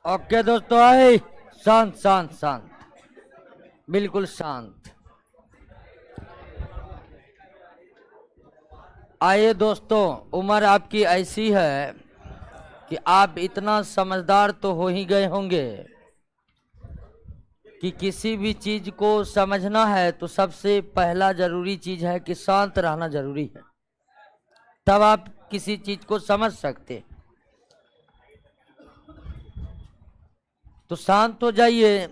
Okay दोस्तों, आए शांत शांत शांत, बिल्कुल शांत। आइए दोस्तों, उम्र आपकी ऐसी है कि आप इतना समझदार तो हो ही गए होंगे कि किसी भी चीज को समझना है तो सबसे पहला जरूरी चीज है कि शांत रहना जरूरी है, तब आप किसी चीज को समझ सकते। तो शांत हो जाइए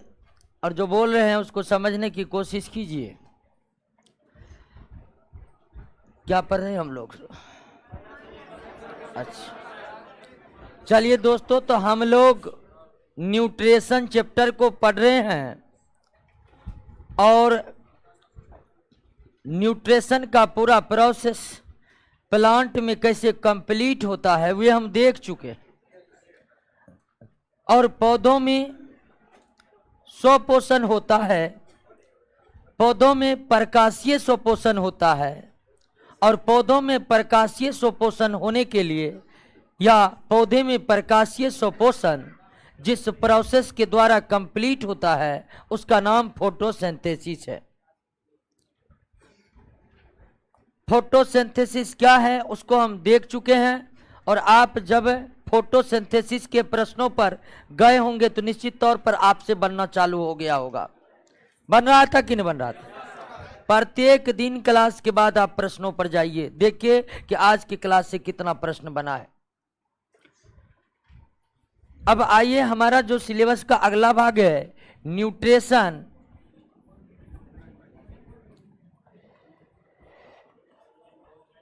और जो बोल रहे हैं उसको समझने की कोशिश कीजिए। क्या पढ़ रहे हैं हम लोग? अच्छा, चलिए दोस्तों, तो हम लोग न्यूट्रिशन चैप्टर को पढ़ रहे हैं और न्यूट्रिशन का पूरा प्रोसेस प्लांट में कैसे कंप्लीट होता है वे हम देख चुके। और पौधों में स्वपोषण होता है, पौधों में प्रकाशीय स्वपोषण होता है, और पौधों में प्रकाशीय स्वपोषण होने के लिए या पौधे में प्रकाशीय स्वपोषण जिस प्रोसेस के द्वारा कंप्लीट होता है उसका नाम फोटोसिंथेसिस है। फोटोसिंथेसिस क्या है उसको हम देख चुके हैं, और आप जब फोटोसिंथेसिस के प्रश्नों पर गए होंगे तो निश्चित तौर पर आपसे बनना चालू हो गया होगा। बन रहा था कि नहीं बन रहा था? प्रत्येक दिन क्लास के बाद आप प्रश्नों पर जाइए, देखिए कि आज की क्लास से कितना प्रश्न बना है। अब आइए, हमारा जो सिलेबस का अगला भाग है nutrition,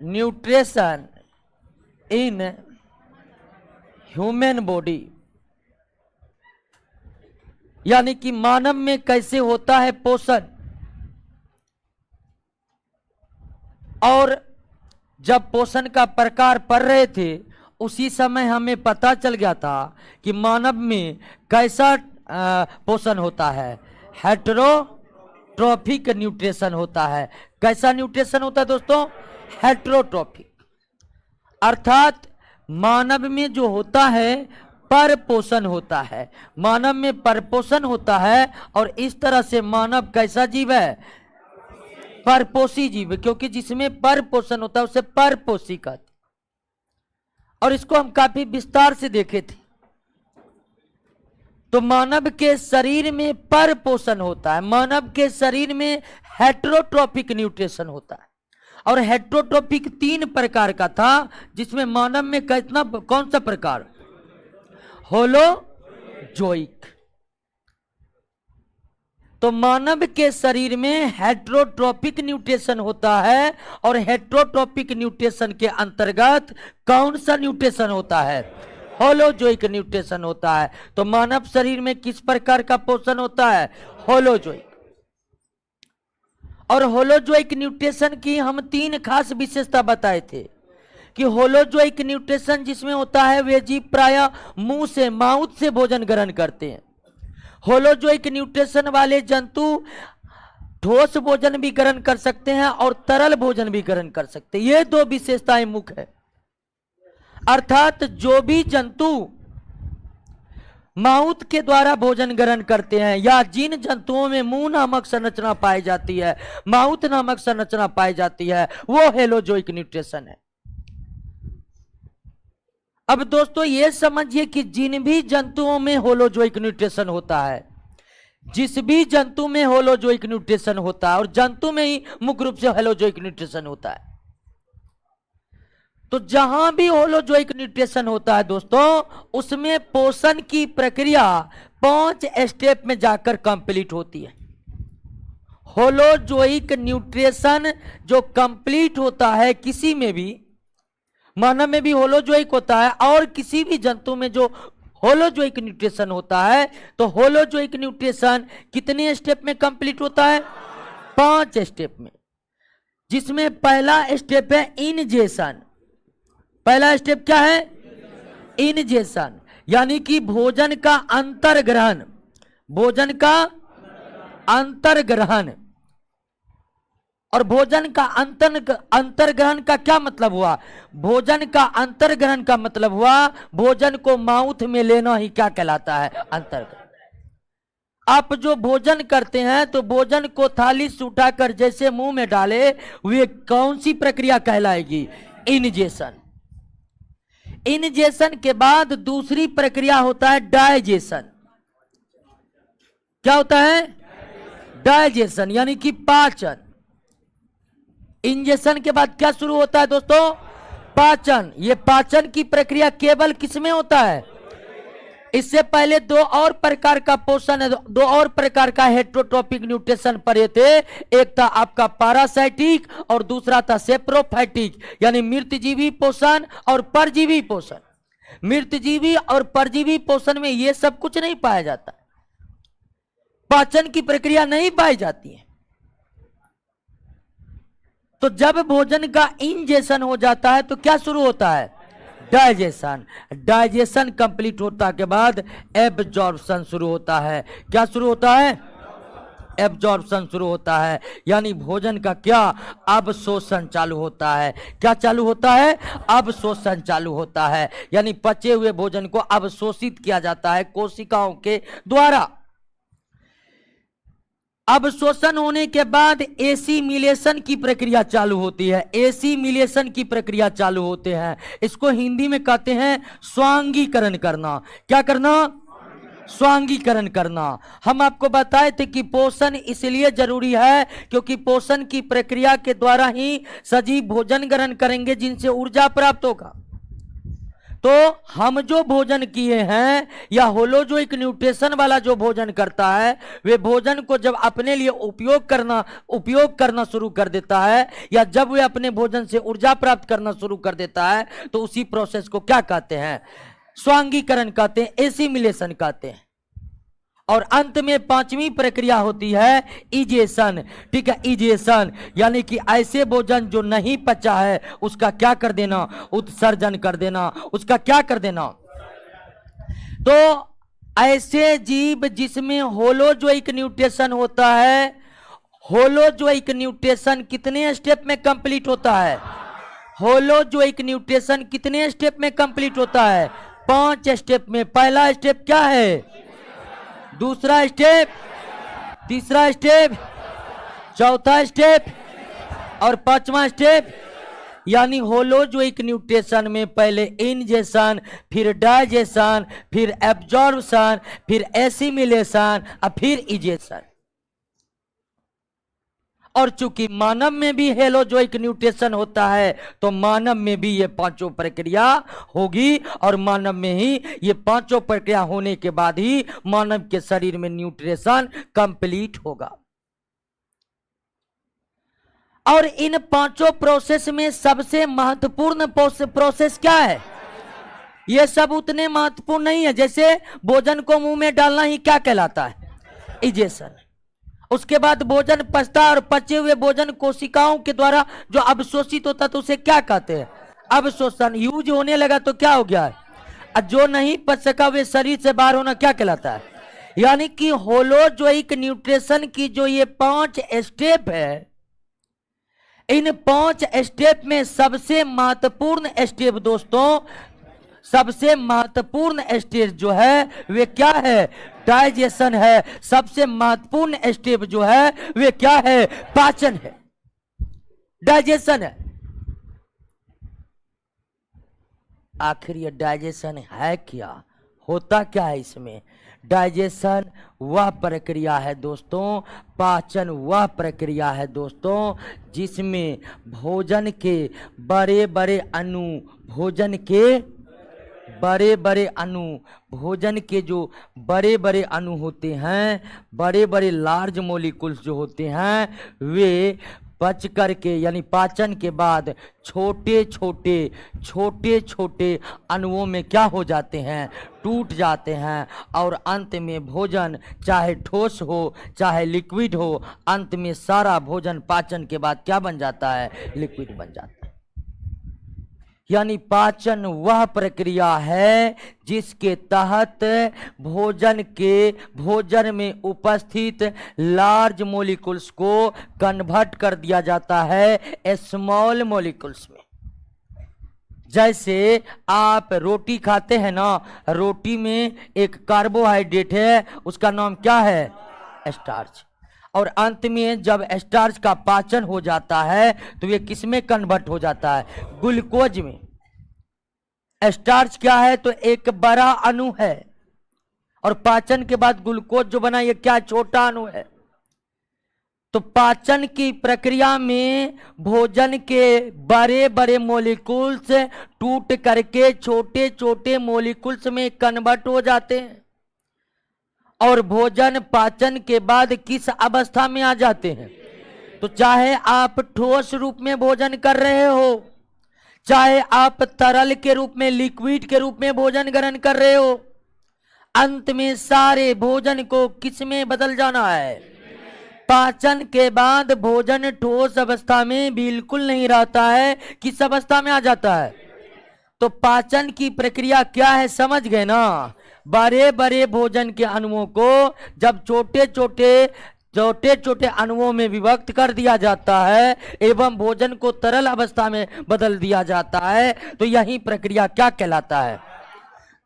nutrition in human body, यानी कि मानव में कैसे होता है पोषण। और जब पोषण का प्रकार पढ़ रहे थे उसी समय हमें पता चल गया था कि मानव में कैसा पोषण होता है। हेटेरोट्रॉफिक न्यूट्रिशन होता है। कैसा न्यूट्रिशन होता है दोस्तों? हेटेरोट्रॉफिक, अर्थात मानव में जो होता है परपोषण होता है, मानव में परपोषण होता है। और इस तरह से मानव कैसा जीव है? परपोषी जीव, क्योंकि जिसमें परपोषण होता है उसे परपोषी कहते। और इसको हम काफी विस्तार से देखे थे। तो मानव के शरीर में परपोषण होता है, मानव के शरीर में हेटेरोट्रॉफिक न्यूट्रिशन होता है। और हेटेरोट्रॉफिक 3 प्रकार का था, जिसमें मानव में कितना, कौन सा प्रकार? होलोजोइक। तो मानव के शरीर में हेटेरोट्रॉफिक न्यूट्रिशन होता है, और हेटेरोट्रॉफिक न्यूट्रिशन के अंतर्गत कौन सा न्यूट्रिशन होता है? होलोजोइक न्यूट्रिशन होता है। तो मानव शरीर में किस प्रकार का पोषण होता है? होलोजोइक। और होलोजोइक न्यूट्रिशन की हम 3 खास विशेषता बताए थे कि होलोजोइक न्यूट्रिशन जिसमें होता है वे जीव प्रायः मुंह से, माउथ से भोजन ग्रहण करते हैं। होलोजोइक न्यूट्रिशन वाले जंतु ठोस भोजन भी ग्रहण कर सकते हैं और तरल भोजन भी ग्रहण कर सकते हैं। ये 2 विशेषताएं मुख्य है। अर्थात जो भी जंतु माउथ के द्वारा भोजन ग्रहण करते हैं, या जिन जंतुओं में मुंह नामक संरचना पाई जाती है, माउथ नामक संरचना पाई जाती है, वो होलोजोइक न्यूट्रिशन है। अब दोस्तों ये समझिए कि जिन भी जंतुओं में होलोजोइक न्यूट्रिशन होता है, जिस भी जंतु में होलोजोइक न्यूट्रिशन होता है, और जंतु में ही मुख्य रूप से होलोजोइक न्यूट्रिशन होता है, तो जहां भी होलोजोइक न्यूट्रिशन होता है दोस्तों, उसमें पोषण की प्रक्रिया 5 स्टेप में जाकर कंप्लीट होती है। होलोजोइक न्यूट्रिशन जो कंप्लीट होता है, किसी में भी, मानव में भी होलोजोइक होता है, और किसी भी जंतु में जो होलोजोइक न्यूट्रिशन होता है, तो होलोजोइक न्यूट्रिशन कितने स्टेप में कंप्लीट होता है? 5 स्टेप में, जिसमें पहला स्टेप है इनजेशन। पहला स्टेप क्या है? इनजेशन, यानी कि भोजन का अंतर्ग्रहण, भोजन का अंतर्ग्रहण। और भोजन का अंतर्ग्रहण का क्या मतलब हुआ? भोजन का अंतर्ग्रहण का मतलब हुआ भोजन को माउथ में लेना ही क्या कहलाता है? अंतर्ग्रहण। आप जो भोजन करते हैं तो भोजन को थाली से उठाकर जैसे मुंह में डाले, वे कौन सी प्रक्रिया कहलाएगी? इनजेशन। इनजेशन के बाद दूसरी प्रक्रिया होता है डाइजेशन। क्या होता है? डाइजेशन यानी कि पाचन। इंजेशन के बाद क्या शुरू होता है दोस्तों? पाचन। ये पाचन की प्रक्रिया केवल किसमें होता है? इससे पहले दो और प्रकार का पोषण है, दो और प्रकार का हेटेरोट्रोपिक न्यूट्रिशन पढ़े थे। एक था आपका पैरासाइटिक और दूसरा था सेप्रोफाइटिक, यानी मृतजीवी पोषण और परजीवी पोषण। मृतजीवी और परजीवी पोषण में यह सब कुछ नहीं पाया जाता, पाचन की प्रक्रिया नहीं पाई जाती है। तो जब भोजन का इंजेशन हो जाता है तो क्या शुरू होता है? डाइजेशन। डाइजेशन कंप्लीट होता के बाद एब्जॉर्प्शन शुरू होता है। क्या शुरू होता है? एब्जॉर्प्शन शुरू होता है, यानी भोजन का क्या? अवशोषण चालू होता है। क्या चालू होता है? अवशोषण चालू होता है, यानी पचे हुए भोजन को अवशोषित किया जाता है कोशिकाओं के द्वारा। अवशोषण होने के बाद एसिमिलेशन की प्रक्रिया चालू होती है। एसिमिलेशन की प्रक्रिया चालू होते हैं, इसको हिंदी में कहते हैं स्वांगीकरण करना। क्या करना? स्वांगीकरण करना। हम आपको बताए थे कि पोषण इसलिए जरूरी है क्योंकि पोषण की प्रक्रिया के द्वारा ही सजीव भोजन ग्रहण करेंगे जिनसे ऊर्जा प्राप्त होगा। तो हम जो भोजन किए हैं या होलोजोइक न्यूट्रिशन वाला जो भोजन करता है, वे भोजन को जब अपने लिए उपयोग करना शुरू कर देता है या जब वे अपने भोजन से ऊर्जा प्राप्त करना शुरू कर देता है तो उसी प्रोसेस को क्या कहते हैं? स्वांगीकरण कहते हैं, एसिमिलेशन कहते हैं। और अंत में पांचवी प्रक्रिया होती है इजेशन। ठीक है, इजेशन यानी कि ऐसे भोजन जो नहीं पचा है उसका क्या कर देना? उत्सर्जन कर देना, उसका क्या कर देना? तो ऐसे जीव जिसमें होलोजोइक न्यूट्रिशन होता है, होलोजोइक न्यूट्रिशन कितने स्टेप में कंप्लीट होता है? होलोजोइक न्यूट्रिशन कितने स्टेप में कंप्लीट होता है? 5 स्टेप में। पहला स्टेप क्या है? दूसरा स्टेप, तीसरा स्टेप, चौथा स्टेप और 5वां स्टेप। यानी होलोजोइक न्यूट्रिशन में पहले इंजेशन, फिर डाइजेशन, फिर एब्जॉर्प्शन, फिर एसिमिलेशन और फिर इजेशन। और चूंकि मानव में भी होलोजोइक न्यूट्रिशन होता है तो मानव में भी ये पांचों प्रक्रिया होगी और मानव में ही ये पांचों प्रक्रिया होने के बाद ही मानव के शरीर में न्यूट्रिशन कंप्लीट होगा। और इन पांचों प्रोसेस में सबसे महत्वपूर्ण प्रोसेस क्या है? ये सब उतने महत्वपूर्ण नहीं है। जैसे भोजन को मुंह में डालना ही क्या कहलाता है? इजेशन। उसके बाद भोजन पचता और पचे हुए भोजन कोशिकाओं के द्वारा जो अवशोषित होता तो उसे क्या कहते हैं? अवशोषण। यूज होने लगा तो क्या हो गया है? जो नहीं पच सका वे शरीर से बाहर होना क्या कहलाता है? यानी कि होलोजोइक न्यूट्रिशन की जो ये 5 स्टेप है, इन 5 स्टेप में सबसे महत्वपूर्ण स्टेप दोस्तों, सबसे महत्वपूर्ण स्टेज जो है वे क्या है? डाइजेशन है। सबसे महत्वपूर्ण स्टेप जो है वे क्या है? पाचन है, डाइजेशन है। आखिर ये डाइजेशन है क्या? होता क्या है इसमें? डाइजेशन वह प्रक्रिया है दोस्तों, पाचन वह प्रक्रिया है दोस्तों जिसमें भोजन के बड़े बड़े अणु, भोजन के जो बड़े बड़े अणु होते हैं, बड़े बड़े लार्ज मॉलिक्यूल्स जो होते हैं, वे पच करके यानी पाचन के बाद छोटे छोटे अणुओं में क्या हो जाते हैं? टूट जाते हैं। और अंत में भोजन चाहे ठोस हो चाहे लिक्विड हो, अंत में सारा भोजन पाचन के बाद क्या बन जाता है? लिक्विड बन जाता है। यानी पाचन वह प्रक्रिया है जिसके तहत भोजन में उपस्थित लार्ज मॉलिक्यूल्स को कन्वर्ट कर दिया जाता है स्मॉल मॉलिक्यूल्स में। जैसे आप रोटी खाते हैं ना, रोटी में एक कार्बोहाइड्रेट है, उसका नाम क्या है? स्टार्च। और अंत में जब स्टार्च का पाचन हो जाता है तो ये किस में कन्वर्ट हो जाता है? ग्लूकोज में। स्टार्च क्या है? तो एक बड़ा अणु है, और पाचन के बाद ग्लूकोज जो बना ये क्या? छोटा अणु है। तो पाचन की प्रक्रिया में भोजन के बड़े बड़े मॉलिक्यूल्स टूट करके छोटे छोटे मॉलिक्यूल्स में कन्वर्ट हो जाते हैं, और भोजन पाचन के बाद किस अवस्था में आ जाते हैं? तो चाहे आप ठोस रूप में भोजन कर रहे हो, चाहे आप तरल के रूप में, लिक्विड के रूप में भोजन ग्रहण कर रहे हो, अंत में सारे भोजन को किस में बदल जाना है? पाचन के बाद भोजन ठोस अवस्था में बिल्कुल नहीं रहता है, किस अवस्था में आ जाता है? तो पाचन की प्रक्रिया क्या है, समझ गए ना? बड़े बड़े भोजन के अणुओं को जब छोटे छोटे अणुओं में विभक्त कर दिया जाता है एवं भोजन को तरल अवस्था में बदल दिया जाता है, तो यही प्रक्रिया क्या कहलाता है?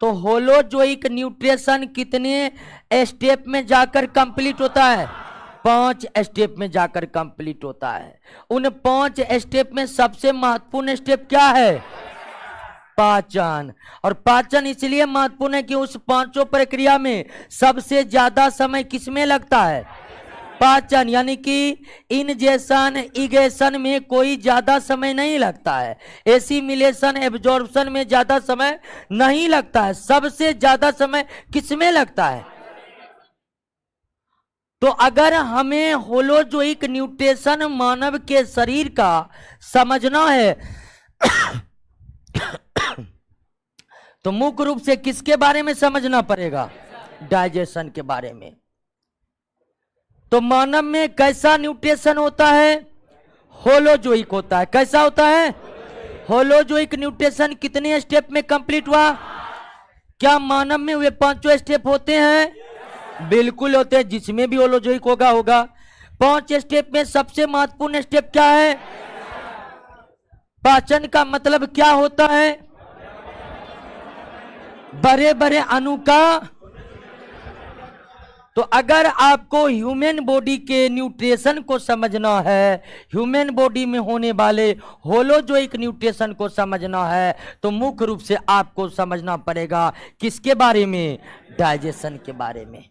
तो होलोजोइक न्यूट्रिशन कितने स्टेप में जाकर कंप्लीट होता है? 5 स्टेप में जाकर कंप्लीट होता है। उन 5 स्टेप में सबसे महत्वपूर्ण स्टेप क्या है? पाचन। और पाचन इसलिए महत्वपूर्ण है कि उस पांचों प्रक्रिया में सबसे ज्यादा समय किसमें लगता है? पाचन। यानी कि इनजेशन इगेशन में कोई ज्यादा समय नहीं लगता है, एसिमिलेशन एब्जॉर्प्शन में ज्यादा समय नहीं लगता है, सबसे ज्यादा समय किसमें लगता है? तो अगर हमें होलोजोइक न्यूट्रिशन मानव के शरीर का समझना है तो मुख्य रूप से किसके बारे में समझना पड़ेगा? डाइजेशन के बारे में। तो मानव में कैसा न्यूट्रिशन होता है? होलोजोइक होता है। कैसा होता है? होलोजोइक न्यूट्रिशन कितने स्टेप में कंप्लीट हुआ? क्या मानव में वे 5 स्टेप होते हैं? बिल्कुल होते हैं, जिसमें भी होलोजोइक होगा। 5 स्टेप में सबसे महत्वपूर्ण स्टेप क्या है? पाचन का मतलब क्या होता है? बड़े बड़े अणु का। तो अगर आपको ह्यूमन बॉडी के न्यूट्रिशन को समझना है, ह्यूमन बॉडी में होने वाले होलोजोइक न्यूट्रिशन को समझना है, तो मुख्य रूप से आपको समझना पड़ेगा किसके बारे में? डाइजेशन के बारे में।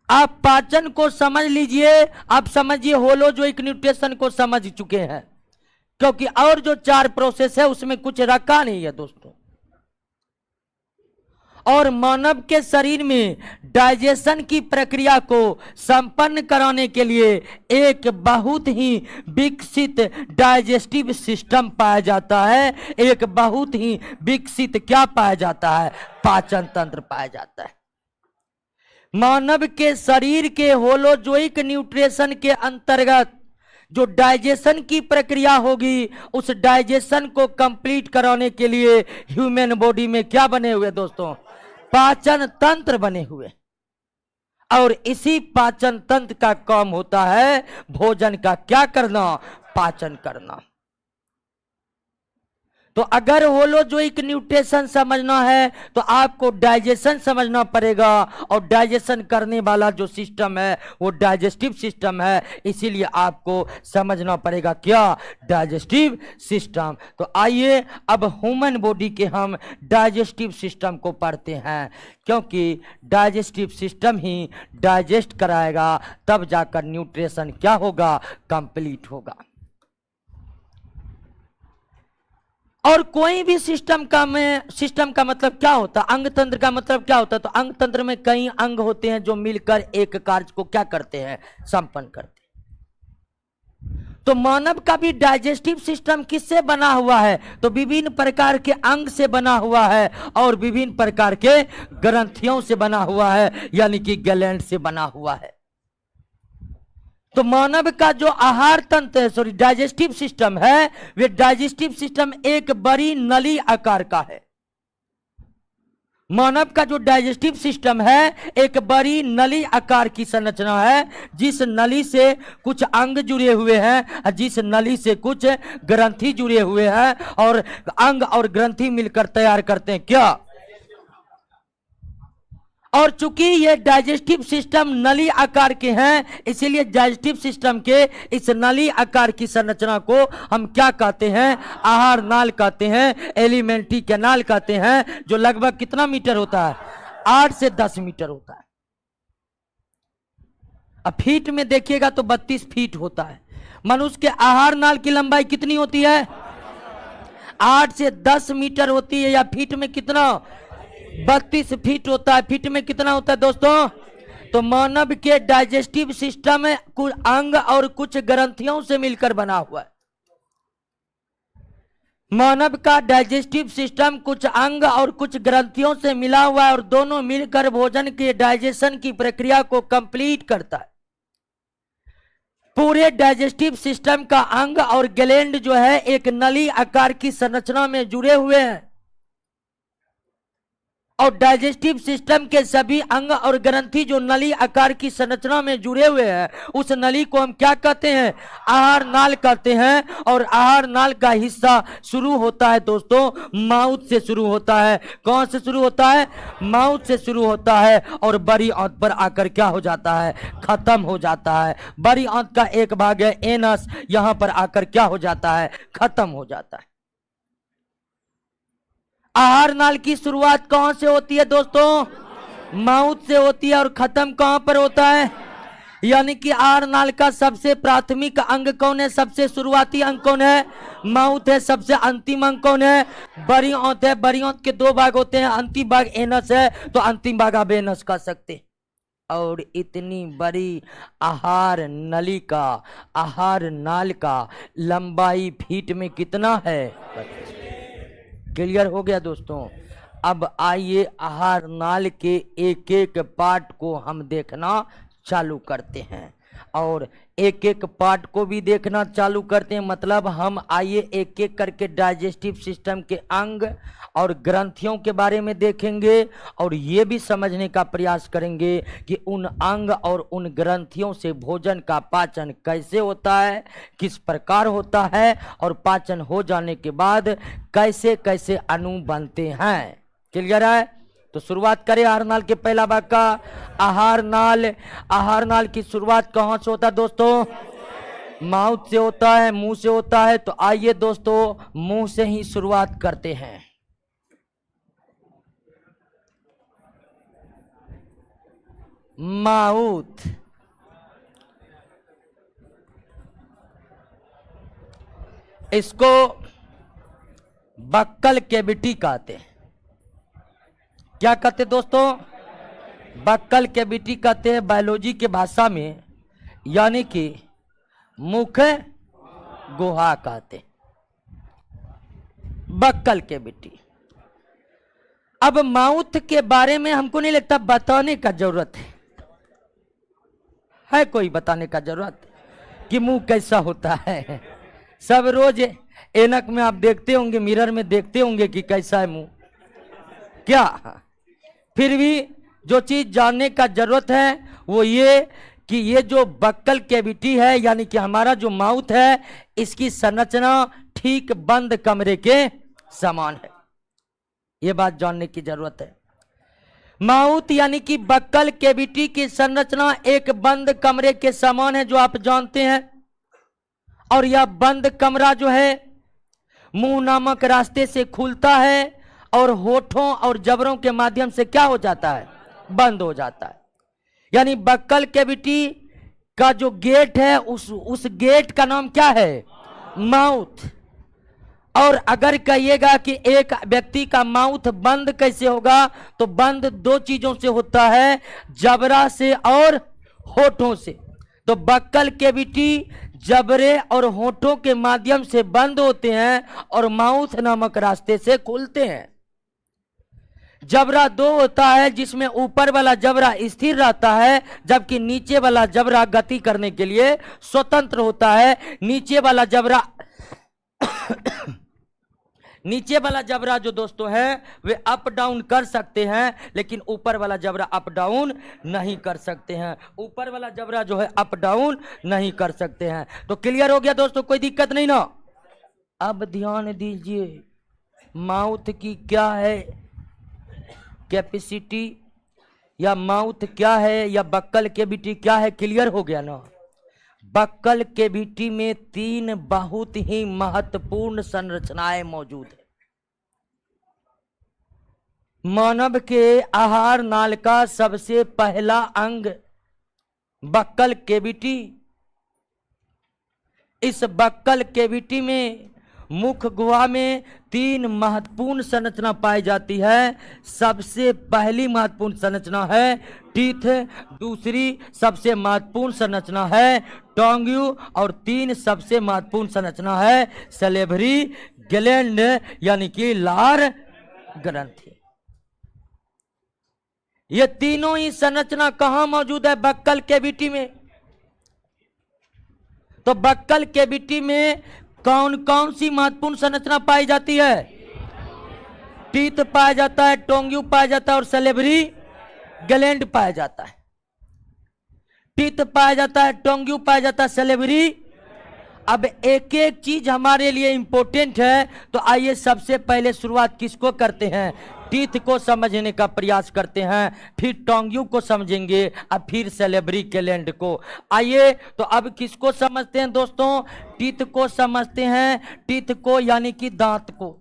आप पाचन को समझ लीजिए, आप समझिए होलोजोइक न्यूट्रिशन को समझ चुके हैं, क्योंकि और जो 4 प्रोसेस है उसमें कुछ रखा नहीं है दोस्तों। और मानव के शरीर में डाइजेशन की प्रक्रिया को संपन्न कराने के लिए एक बहुत ही विकसित डाइजेस्टिव सिस्टम पाया जाता है, एक बहुत ही विकसित क्या पाया जाता है? पाचन तंत्र पाया जाता है। मानव के शरीर के होलोजोइक न्यूट्रिशन के अंतर्गत जो डाइजेशन की प्रक्रिया होगी, उस डाइजेशन को कंप्लीट कराने के लिए ह्यूमन बॉडी में क्या बने हुए दोस्तों? पाचन तंत्र बने हुए। और इसी पाचन तंत्र का काम होता है भोजन का क्या करना? पाचन करना। तो अगर होलोजोइक न्यूट्रिशन समझना है तो आपको डाइजेशन समझना पड़ेगा, और डाइजेशन करने वाला जो सिस्टम है वो डाइजेस्टिव सिस्टम है, इसीलिए आपको समझना पड़ेगा क्या? Digestive system. तो आइए अब ह्यूमन बॉडी के हम डाइजेस्टिव सिस्टम को पढ़ते हैं, क्योंकि डाइजेस्टिव सिस्टम ही डाइजेस्ट कराएगा, तब जाकर न्यूट्रिशन क्या होगा? कंप्लीट होगा। और कोई भी सिस्टम का मतलब क्या होता है? अंग तंत्र का मतलब क्या होता है? तो अंग तंत्र में कई अंग होते हैं जो मिलकर एक कार्य को क्या करते हैं? संपन्न करते हैं। तो मानव का भी डाइजेस्टिव सिस्टम किससे बना हुआ है? तो विभिन्न प्रकार के अंग से बना हुआ है, और विभिन्न प्रकार के ग्रंथियों से बना हुआ है, यानी कि ग्लैंड से बना हुआ है। तो मानव का जो आहार तंत्र है, सॉरी डाइजेस्टिव सिस्टम है, वे डाइजेस्टिव सिस्टम एक बड़ी नली आकार का है। मानव का जो डाइजेस्टिव सिस्टम है एक बड़ी नली आकार की संरचना है, जिस नली से कुछ अंग जुड़े हुए हैं, जिस नली से कुछ ग्रंथि जुड़े हुए हैं, और अंग और ग्रंथि मिलकर तैयार करते हैं क्या। और चूंकि ये डाइजेस्टिव सिस्टम नली आकार के हैं, इसीलिए डाइजेस्टिव सिस्टम के इस नली आकार की संरचना को हम क्या कहते हैं, आहार नाल कहते हैं, एलिमेंट्री कैनाल कहते हैं, जो लगभग कितना मीटर होता है, 8 से 10 मीटर होता है। अब फीट में देखिएगा तो 32 फीट होता है। मनुष्य के आहार नाल की लंबाई कितनी होती है, 8 से 10 मीटर होती है, या फीट में कितना, 32 फीट होता है। फीट में कितना होता है दोस्तों। तो मानव के डाइजेस्टिव सिस्टम कुछ अंग और कुछ ग्रंथियों से मिलकर बना हुआ है। मानव का डाइजेस्टिव सिस्टम कुछ अंग और कुछ ग्रंथियों से मिला हुआ है, और दोनों मिलकर भोजन के डाइजेशन की प्रक्रिया को कंप्लीट करता है। पूरे डाइजेस्टिव सिस्टम का अंग और ग्लैंड जो है एक नली आकार की संरचना में जुड़े हुए हैं, और डाइजेस्टिव सिस्टम के सभी अंग और ग्रंथि जो नली आकार की संरचना में जुड़े हुए हैं, उस नली को हम क्या कहते हैं, आहार नाल कहते हैं। और आहार नाल का हिस्सा शुरू होता है दोस्तों माउथ से शुरू होता है। कौन से शुरू होता है, माउथ से शुरू होता है, और बड़ी आंत पर आकर क्या हो जाता है, खत्म हो जाता है। बड़ी आंत का एक भाग है एनस, यहां पर आकर क्या हो जाता है, खत्म हो जाता है। आहार नाल की शुरुआत कहां से होती है दोस्तों, माउथ से होती है, और खत्म कहां पर होता है, यानी कि आहार नाल का सबसे प्राथमिक अंग कौन है, सबसे शुरुआती अंग कौन है, माउथ है। सबसे अंतिम अंग कौन है, बड़ी आंत है। बड़ी आंत के 2 भाग होते हैं, अंतिम भाग एनस है, तो अंतिम भाग आप एनस कह सकते। और इतनी बड़ी आहार नली का, आहार नाल का लंबाई फीट में कितना है, क्लियर हो गया दोस्तों। अब आइए आहार नाल के एक एक पार्ट को हम देखना चालू करते हैं, और एक एक पार्ट को भी देखना चालू करते हैं। मतलब हम आइए एक एक करके डाइजेस्टिव सिस्टम के अंग और ग्रंथियों के बारे में देखेंगे, और ये भी समझने का प्रयास करेंगे कि उन अंग और उन ग्रंथियों से भोजन का पाचन कैसे होता है, किस प्रकार होता है, और पाचन हो जाने के बाद कैसे कैसे अणु बनते हैं। क्लियर है। तो शुरुआत करें आहार नाल के पहला भाग का। आहार नाल, आहार नाल की शुरुआत कहां से होता है दोस्तों, माउथ से होता है, मुंह से होता है। तो आइए दोस्तों मुंह से ही शुरुआत करते हैं। माउथ, इसको बक्कल कैविटी कहते हैं। क्या कहते दोस्तों, बक्कल कैविटी कहते हैं बायोलॉजी के भाषा में, यानी कि मुख गुहा कहते हैं, बक्कल कैविटी। अब माउथ के बारे में हमको नहीं लगता बताने का जरूरत है कोई बताने का जरूरत कि मुंह कैसा होता है। सब रोज ऐनक में आप देखते होंगे, मिरर में देखते होंगे कि कैसा है मुंह, क्या। फिर भी जो चीज जानने का जरूरत है वो ये कि ये जो बक्कल कैविटी है, यानी कि हमारा जो माउथ है, इसकी संरचना ठीक बंद कमरे के समान है। ये बात जानने की जरूरत है। माउथ यानी कि बक्कल कैविटी की संरचना एक बंद कमरे के समान है, जो आप जानते हैं। और यह बंद कमरा जो है मुंह नामक रास्ते से खुलता है, और होठों और जबड़ों के माध्यम से क्या हो जाता है, बंद हो जाता है। यानी बक्कल कैविटी का जो गेट है, उस गेट का नाम क्या है, माउथ। और अगर कहिएगा कि एक व्यक्ति का माउथ बंद कैसे होगा, तो बंद 2 चीजों से होता है, जबड़ा से और होठों से। तो बक्कल कैविटी जबड़े और होठों के माध्यम से बंद होते हैं और माउथ नामक रास्ते से खुलते हैं। जबड़ा दो होता है जिसमें ऊपर वाला जबड़ा स्थिर रहता है, जबकि नीचे वाला जबड़ा गति करने के लिए स्वतंत्र होता है। नीचे वाला जबड़ा नीचे वाला जबड़ा जो दोस्तों है वे अप डाउन कर सकते हैं, लेकिन ऊपर वाला जबड़ा अप डाउन नहीं कर सकते हैं। ऊपर वाला जबड़ा जो है अप डाउन नहीं कर सकते हैं। तो क्लियर हो गया दोस्तों, कोई दिक्कत नहीं ना। अब ध्यान दीजिए, माउथ की क्या है कैपेसिटी, या माउथ क्या है, या बक्कल कैविटी क्या है, क्लियर हो गया ना। बक्कल कैविटी में 3 बहुत ही महत्वपूर्ण संरचनाएं मौजूद है। मानव के आहार नाल का सबसे पहला अंग बक्कल कैविटी। इस बक्कल कैविटी में मुख गुहा में 3 महत्वपूर्ण संरचना पाई जाती है। सबसे पहली महत्वपूर्ण संरचना है टीथ, दूसरी सबसे महत्वपूर्ण संरचना है टोंग्यू, और 3 सबसे महत्वपूर्ण संरचना है सलेवरी ग्लैंड यानी कि लार ग्रंथि। ये तीनों ही संरचना कहां मौजूद है? बक्कल कैविटी में। तो बक्कल कैविटी में कौन कौन सी महत्वपूर्ण संरचना पाई जाती है? टीथ पाया जाता है, टोंग्यू पाया जाता है और सलेवरी ग्लैंड पाया जाता है। टीथ पाया जाता है, टोंग्यू पाया जाता है, सलेवरी। अब एक एक चीज हमारे लिए इंपॉर्टेंट है, तो आइए सबसे पहले शुरुआत किसको करते हैं? टीथ को समझने का प्रयास करते हैं, फिर टोंग्यू को समझेंगे और फिर सलेवरी ग्लैंड को। आइए तो अब किसको समझते हैं दोस्तों? टीथ को समझते हैं। टीथ को यानी कि दांत को।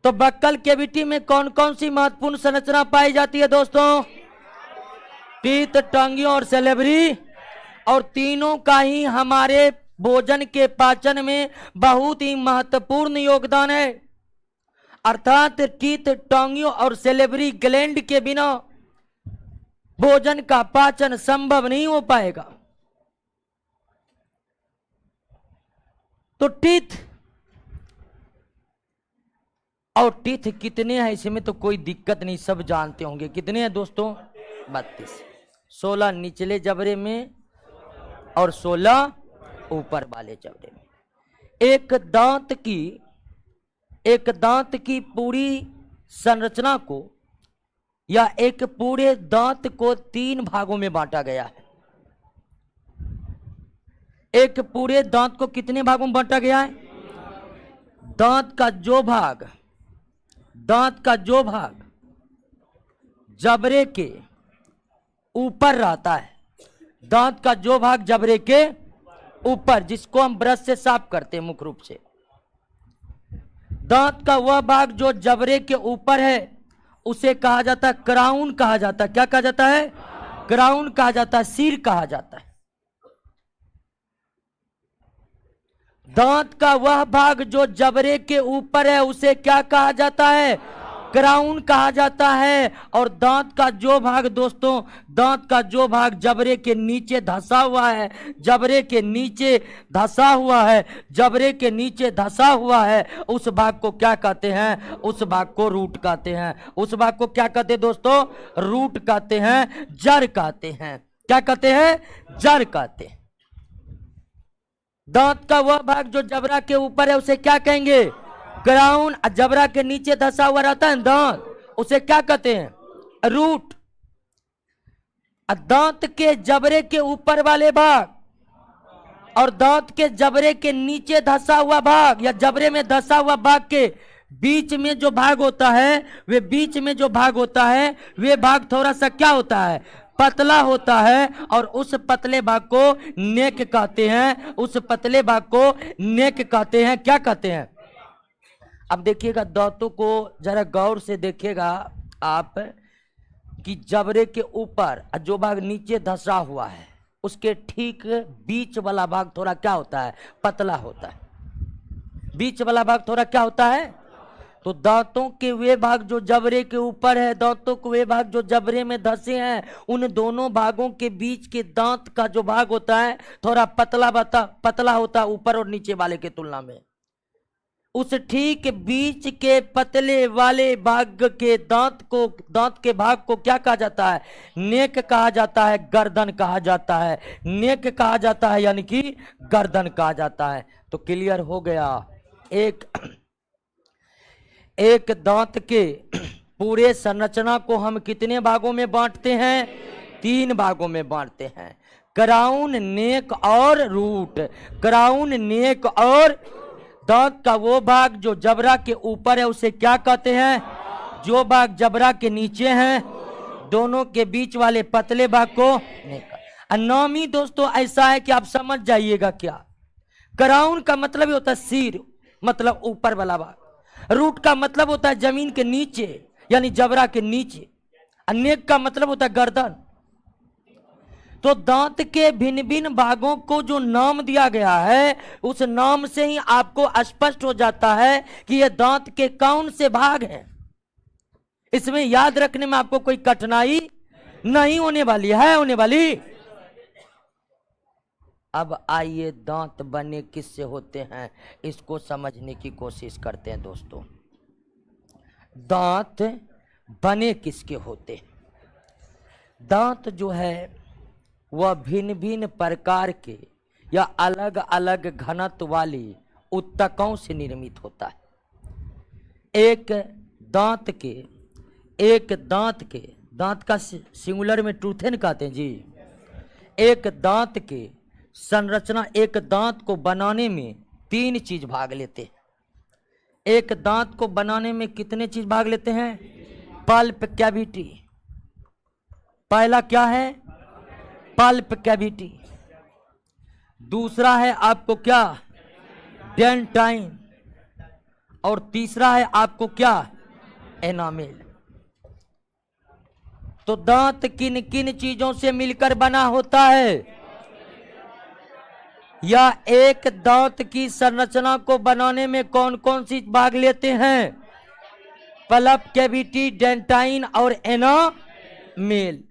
तो बक्कल कैविटी में कौन कौन सी महत्वपूर्ण संरचना पाई जाती है दोस्तों? टीथ, टोंग्यू और सलेवरी, और तीनों का ही हमारे भोजन के पाचन में बहुत ही महत्वपूर्ण योगदान है। अर्थात टीथ, टोंग्यू और सलेवरी ग्लैंड के बिना भोजन का पाचन संभव नहीं हो पाएगा। तो टीथ और टीथ कितने हैं इसमें तो कोई दिक्कत नहीं, सब जानते होंगे। कितने हैं दोस्तों? 32। 16 निचले जबड़े में और 16 ऊपर वाले जबड़े में। एक दांत की पूरी संरचना को या एक पूरे दांत को 3 भागों में बांटा गया है। एक पूरे दांत को कितने भागों में बांटा गया है? दांत का जो भाग जबड़े के ऊपर रहता है, दांत का जो भाग जबड़े के ऊपर, जिसको हम ब्रश से साफ करते हैं मुख्य रूप से, दांत का वह भाग जो जबड़े के ऊपर है उसे कहा जाता है क्राउन कहा जाता है। क्या कहा जाता है? क्राउन कहा जाता है, सिर कहा जाता है। दांत का वह भाग जो जबड़े के ऊपर है उसे क्या कहा जाता है? क्राउन कहा जाता है। और दांत का जो भाग दोस्तों, दांत का जो भाग जबड़े के नीचे धंसा हुआ है, जबड़े के नीचे धंसा हुआ है, उस भाग को क्या कहते हैं? उस भाग को रूट कहते हैं। उस भाग को क्या कहते हैं दोस्तों? रूट कहते हैं, जड़ कहते हैं। क्या कहते हैं? जड़ कहते हैं। दांत का वह भाग जो जबड़ा के ऊपर है उसे क्या कहेंगे? क्राउन। जबड़ा के नीचे धंसा हुआ रहता है दांत, उसे क्या कहते हैं? रूट। दांत के जबड़े के ऊपर वाले भाग और दांत के जबड़े के नीचे धंसा हुआ भाग या जबड़े में धंसा हुआ भाग के बीच में जो भाग होता है, वे भाग थोड़ा सा क्या होता है? पतला होता है। और उस पतले भाग को नेक कहते हैं। क्या कहते हैं? अब देखिएगा, दांतों को जरा गौर से देखिएगा आप कि जबड़े के ऊपर जो भाग नीचे धंसा हुआ है उसके ठीक बीच वाला भाग थोड़ा क्या होता है? पतला होता है। बीच वाला भाग थोड़ा क्या होता है? तो दांतों के वे भाग जो जबड़े के ऊपर है, दांतों के वे भाग जो जबड़े में धंसे हैं, उन दोनों भागों के बीच के दांत का जो भाग होता है थोड़ा पतला होता है ऊपर और नीचे वाले के तुलना में। उस ठीक बीच के पतले वाले भाग के दांत के भाग को क्या कहा जाता है? नेक कहा जाता है, गर्दन कहा जाता है। नेक कहा जाता है यानी कि गर्दन कहा जाता है। तो क्लियर हो गया। एक दांत के पूरे संरचना को हम कितने भागों में बांटते हैं? 3 भागों में बांटते हैं, क्राउन, नेक और रूट। क्राउन, नेक और दांत का वो भाग जो जबड़ा के ऊपर है उसे क्या कहते हैं? जो भाग जबड़ा के नीचे है, दोनों के बीच वाले पतले भाग को नेक। अनामी दोस्तों ऐसा है कि आप समझ जाइएगा क्या। क्राउन का मतलब होता है सिर, मतलब ऊपर वाला भाग। रूट का मतलब होता है जमीन के नीचे यानी जबड़ा के नीचे। नेक का मतलब होता है गर्दन। तो दांत के भिन्न भिन्न भागों को जो नाम दिया गया है उस नाम से ही आपको स्पष्ट हो जाता है कि यह दांत के कौन से भाग हैं। इसमें याद रखने में आपको कोई कठिनाई नहीं होने वाली है, होने वाली। अब आइए दांत बने किससे होते हैं इसको समझने की कोशिश करते हैं दोस्तों। दांत बने किसके होते हैं? दांत जो है वह भिन्न भिन्न प्रकार के या अलग अलग घनत्व वाली उत्तकों से निर्मित होता है। एक दांत का सिंगुलर में टूथेन कहते हैं जी। एक दांत के संरचना, एक दांत को बनाने में 3 चीज भाग लेते हैं। एक दांत को बनाने में कितने चीज भाग लेते हैं? पल्प कैविटी, पहला क्या है? Pulp cavity. दूसरा है आपको क्या? डेंटाइन। और तीसरा है आपको क्या? एनामेल। तो दांत किन किन चीजों से मिलकर बना होता है? या एक दांत की संरचना को बनाने में कौन कौन सी भाग लेते हैं? पल्प कैविटी, डेंटाइन और एनामेल।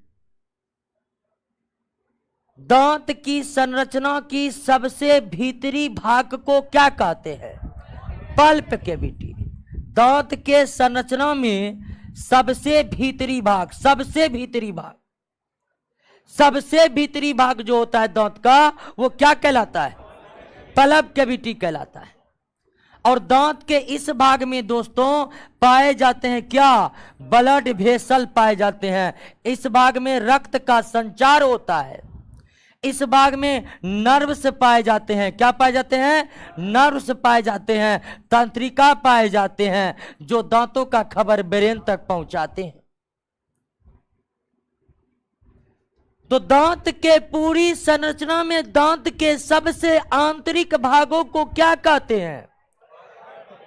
दांत की संरचना की सबसे भीतरी भाग को क्या कहते हैं? Pulp cavity. दांत के संरचना में सबसे भीतरी भाग जो होता है दांत का वो क्या कहलाता है? पल्प कैविटी कहलाता है। और दांत के इस भाग में दोस्तों पाए जाते हैं क्या? ब्लड वेसल पाए जाते हैं। इस भाग में रक्त का संचार होता है। इस भाग में नर्व्स पाए जाते हैं। क्या पाए जाते हैं? नर्व्स पाए जाते हैं, तंत्रिका पाए जाते हैं जो दांतों का खबर ब्रेन तक पहुंचाते हैं। तो दांत के पूरी संरचना में दांत के सबसे आंतरिक भागों को क्या कहते हैं?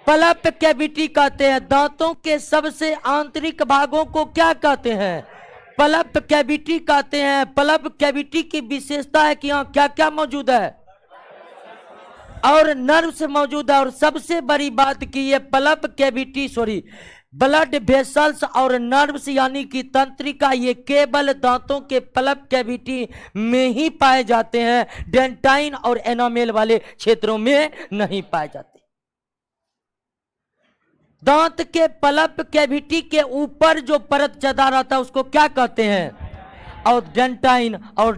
पल्प कैविटी कहते हैं। दांतों के सबसे आंतरिक भागों को क्या कहते हैं? पल्प कैविटी कहते हैं। पल्प कैविटी की विशेषता है कि यहाँ क्या क्या मौजूद है? और नर्व्स मौजूद है। और सबसे बड़ी बात कि ये पल्प कैविटी ब्लड वेसल्स और नर्व्स यानी कि तंत्रिका ये केवल दांतों के पल्प कैविटी में ही पाए जाते हैं, डेंटाइन और एनामेल वाले क्षेत्रों में नहीं पाए जाते। दांत के पल्प कैविटी के ऊपर जो परत चढ़ा रहता है उसको क्या कहते हैं? और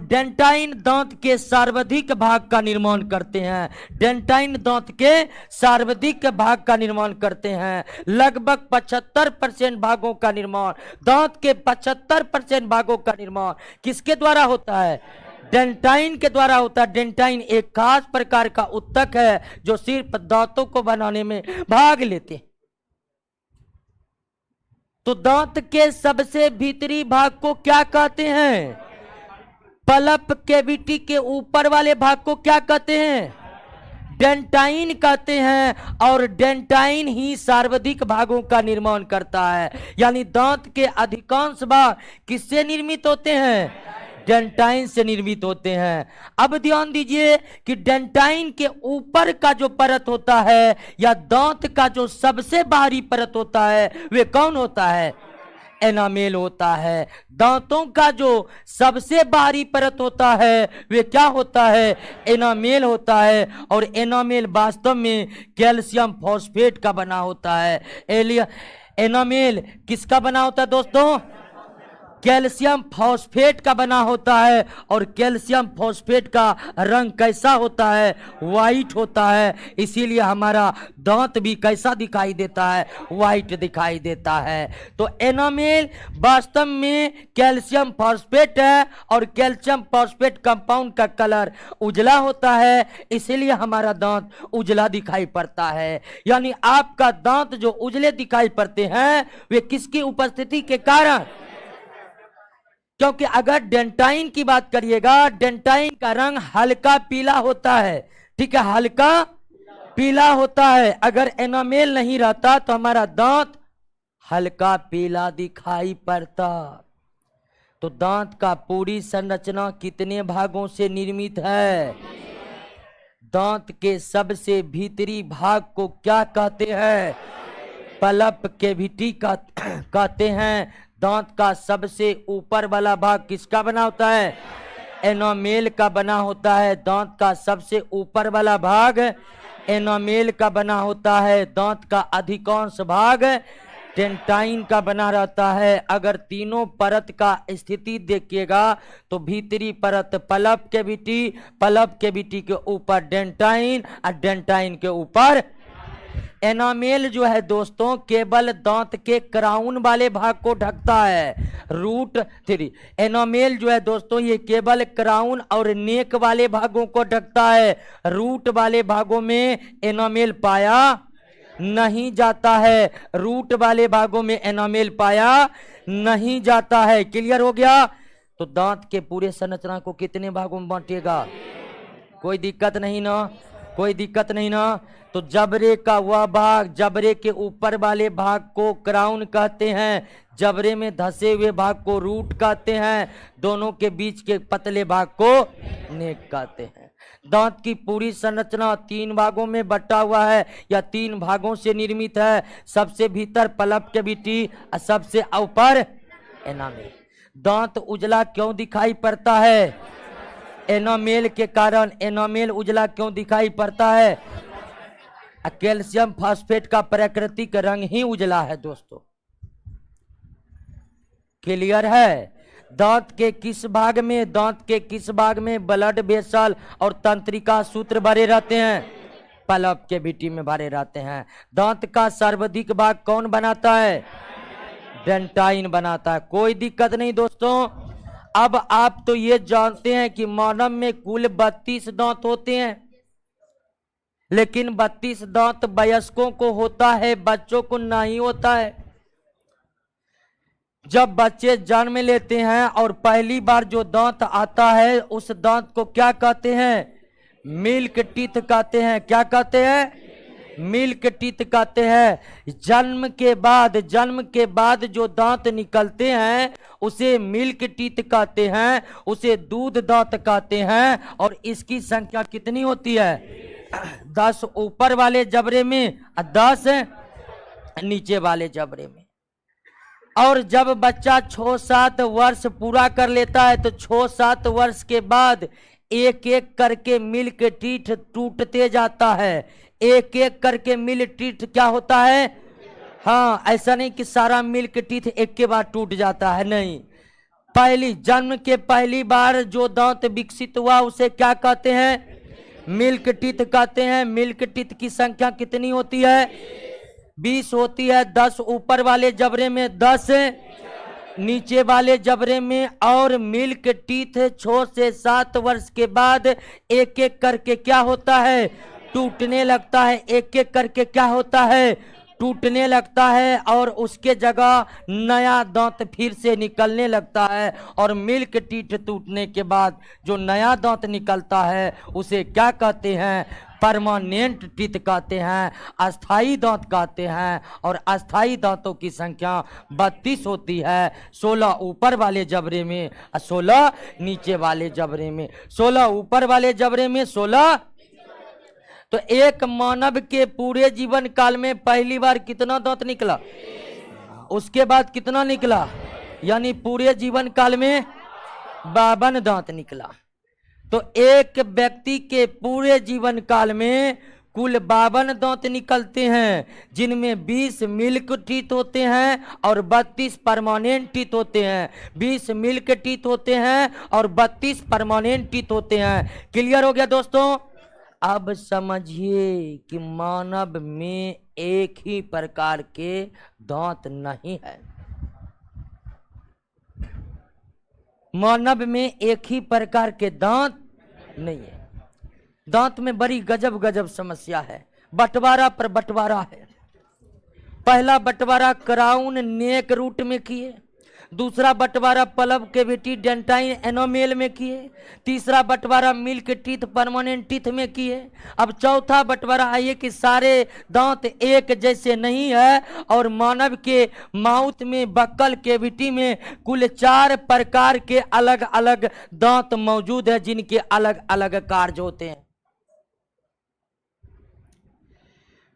डेंटाइन दांत के सर्वाधिक भाग का निर्माण करते हैं। डेंटाइन दांत के सर्वाधिक भाग का निर्माण करते हैं। लगभग 75% भागों का निर्माण, दांत के 75% भागों का निर्माण किसके द्वारा होता है? डेंटाइन के द्वारा होता है। डेंटाइन एक खास प्रकार का उत्तक है जो सिर्फ दांतों को बनाने में भाग लेते हैं। तो दांत के सबसे भीतरी भाग को क्या कहते हैं? पल्प कैविटी के ऊपर वाले भाग को क्या कहते हैं? डेंटाइन कहते हैं। और डेंटाइन ही सर्वाधिक भागों का निर्माण करता है। यानी दांत के अधिकांश भाग किससे निर्मित होते हैं? डेंटाइन से निर्मित होते हैं। अब ध्यान दीजिए कि डेंटाइन के ऊपर का जो परत होता है या दांत का जो सबसे बाहरी परत होता है वे कौन होता है? एनामेल होता है। दांतों का जो सबसे बाहरी परत होता है वे क्या होता है? एनामेल होता है। और एनामेल वास्तव में कैल्शियम फॉस्फेट का बना होता है। एनामेल किसका बना होता है दोस्तों? कैल्शियम फॉस्फेट का बना होता है। और कैल्शियम फॉस्फेट का रंग कैसा होता है? वाइट होता है। इसीलिए हमारा दांत भी कैसा दिखाई देता है? वाइट दिखाई देता है। तो एनामेल वास्तव में कैल्शियम फॉस्फेट है और कैल्शियम फॉस्फेट कंपाउंड का कलर उजला होता है, इसीलिए हमारा दांत उजला दिखाई पड़ता है। यानी आपका दांत जो उजले दिखाई पड़ते हैं वे किसकी उपस्थिति के कारण? क्योंकि अगर डेंटाइन की बात करिएगा, डेंटाइन का रंग हल्का पीला होता है। ठीक है, हल्का पीला होता है। अगर एनामेल नहीं रहता तो हमारा दांत हल्का पीला दिखाई पड़ता। तो दांत का पूरी संरचना कितने भागों से निर्मित है? दांत के सबसे भीतरी भाग को क्या कहते हैं? पल्प कैविटी कहते हैं। दांत का सबसे ऊपर वाला भाग किसका बना होता है? एनामेल का बना होता है। दांत का सबसे ऊपर वाला भाग एनामेल का बना होता है। दांत का अधिकांश भाग डेंटाइन का बना रहता है। अगर तीनों परत का स्थिति देखिएगा तो भीतरी परत पल्प कैविटी के ऊपर डेंटाइन और डेंटाइन के ऊपर एनामेल जो है दोस्तों केवल दांत के क्राउन वाले भाग को ढकता है। रूट 3 एनामेल जो है दोस्तों ये केवल क्राउन और नेक वाले भागों को ढकता है। रूट वाले भागों में एनामेल पाया नहीं जाता है। रूट वाले भागों में एनामेल पाया नहीं जाता है। क्लियर हो गया? तो दांत के पूरे संरचना को कितने भागों में बांटिएगा? कोई दिक्कत नहीं ना? कोई दिक्कत नहीं ना? तो जबड़े का वह भाग, जबड़े के ऊपर वाले भाग को क्राउन कहते हैं, जबड़े में धसे हुए भाग को रूट कहते हैं, दोनों के बीच के पतले भाग को नेक कहते हैं। दांत की पूरी संरचना 3 भागों में बटा हुआ है या 3 भागों से निर्मित है। सबसे भीतर पल्प कैविटी और सबसे ऊपर एनामेल। दांत उजला क्यों दिखाई पड़ता है? एनामेल के कारण। एनामेल उजला क्यों दिखाई पड़ता है? कैल्शियम फॉस्फेट का प्राकृतिक रंग ही उजला है दोस्तों। क्लियर है? दांत के किस भाग में? दांत के किस भाग में ब्लड वेसल और तंत्रिका सूत्र भरे रहते हैं? पल्प कैविटी में भरे रहते हैं। दांत का सर्वाधिक भाग कौन बनाता है? डेंटाइन बनाता है। कोई दिक्कत नहीं दोस्तों। अब आप तो ये जानते हैं कि मानव में कुल 32 दांत होते हैं, लेकिन 32 दांत वयस्कों को होता है, बच्चों को नहीं होता है। जब बच्चे जन्म लेते हैं और पहली बार जो दांत आता है उस दांत को क्या कहते हैं? मिल्क टीथ कहते हैं। क्या कहते हैं? मिल्क टीथ कहते हैं। जन्म के बाद जो दांत निकलते हैं उसे मिल्क टीथ कहते हैं, उसे दूध दांत कहते हैं। और इसकी संख्या कितनी होती है? 10 ऊपर वाले जबड़े में और 10 नीचे वाले जबड़े में। और जब बच्चा 6-7 वर्ष पूरा कर लेता है तो 6-7 वर्ष के बाद एक एक करके मिल्क टीथ टूटते जाता है। एक एक करके मिल्क टीथ क्या होता है? हाँ, ऐसा नहीं कि सारा मिल्क टीथ एक के बाद टूट जाता है, नहीं। जन्म के पहली बार जो दांत विकसित हुआ उसे क्या कहते हैं? मिल्क टीथ कहते हैं। मिल्क टीथ की संख्या कितनी होती है? 20 होती है। 10 ऊपर वाले जबड़े में, 10 नीचे वाले जबड़े में। और मिल्क टीथ 6 से 7 वर्ष के बाद एक एक करके क्या होता है? टूटने लगता है। एक एक करके क्या होता है? टूटने लगता है। और उसके जगह नया दांत फिर से निकलने लगता है। और मिल्क टीथ टूटने के बाद जो नया दांत निकलता है उसे क्या कहते हैं? परमानेंट टीथ कहते हैं, अस्थाई दांत कहते हैं। और अस्थाई दांतों की संख्या 32 होती है। 16 ऊपर वाले जबड़े में और 16 नीचे वाले जबड़े में। 16 ऊपर वाले जबड़े में, 16। तो एक मानव के पूरे जीवन काल में पहली बार कितना दांत निकला? उसके बाद कितना निकला? यानी पूरे जीवन काल में 52 दांत निकला। तो एक व्यक्ति के पूरे जीवन काल में कुल 52 दांत निकलते हैं, जिनमें 20 मिल्क टीथ होते हैं और 32 परमानेंट टीथ होते हैं। 20 मिल्क टीथ होते हैं और 32 परमानेंट टीथ होते हैं। क्लियर हो गया दोस्तों? अब समझिए कि मानव में एक ही प्रकार के दांत नहीं है। मानव में एक ही प्रकार के दांत नहीं है। दांत में बड़ी गजब गजब समस्या है। बंटवारा पर बंटवारा है। पहला बंटवारा क्राउन नेक रूट में किए, दूसरा बंटवारा पल्ब कैविटी डेंटाइन एनोमेल में किए, तीसरा बंटवारा मिल्क टीथ परमानेंट टीथ में किए। अब चौथा बंटवारा आइए कि सारे दांत एक जैसे नहीं है और मानव के माउथ में बक्कल कैविटी में कुल 4 प्रकार के अलग अलग दांत मौजूद है, जिनके अलग अलग कार्य होते हैं।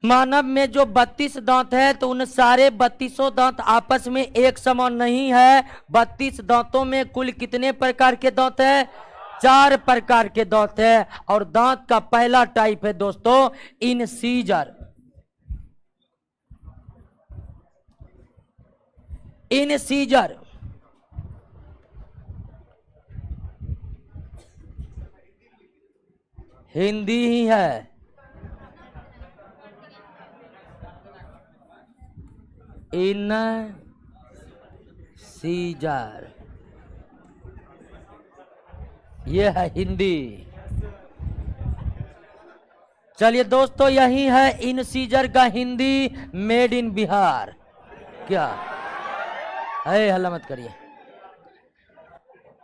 मानव में जो 32 दांत है तो उन सारे 32 दांत आपस में एक समान नहीं है। 32 दांतों में कुल कितने प्रकार के दांत है? 4 प्रकार के दांत है। और दांत का पहला टाइप है दोस्तों इनसीजर। इनसीजर हिंदी ही है। इनसीजर ये है हिंदी। चलिए दोस्तों, यही है इनसीजर का हिंदी, मेड इन बिहार। क्या है? हल्ला मत करिए।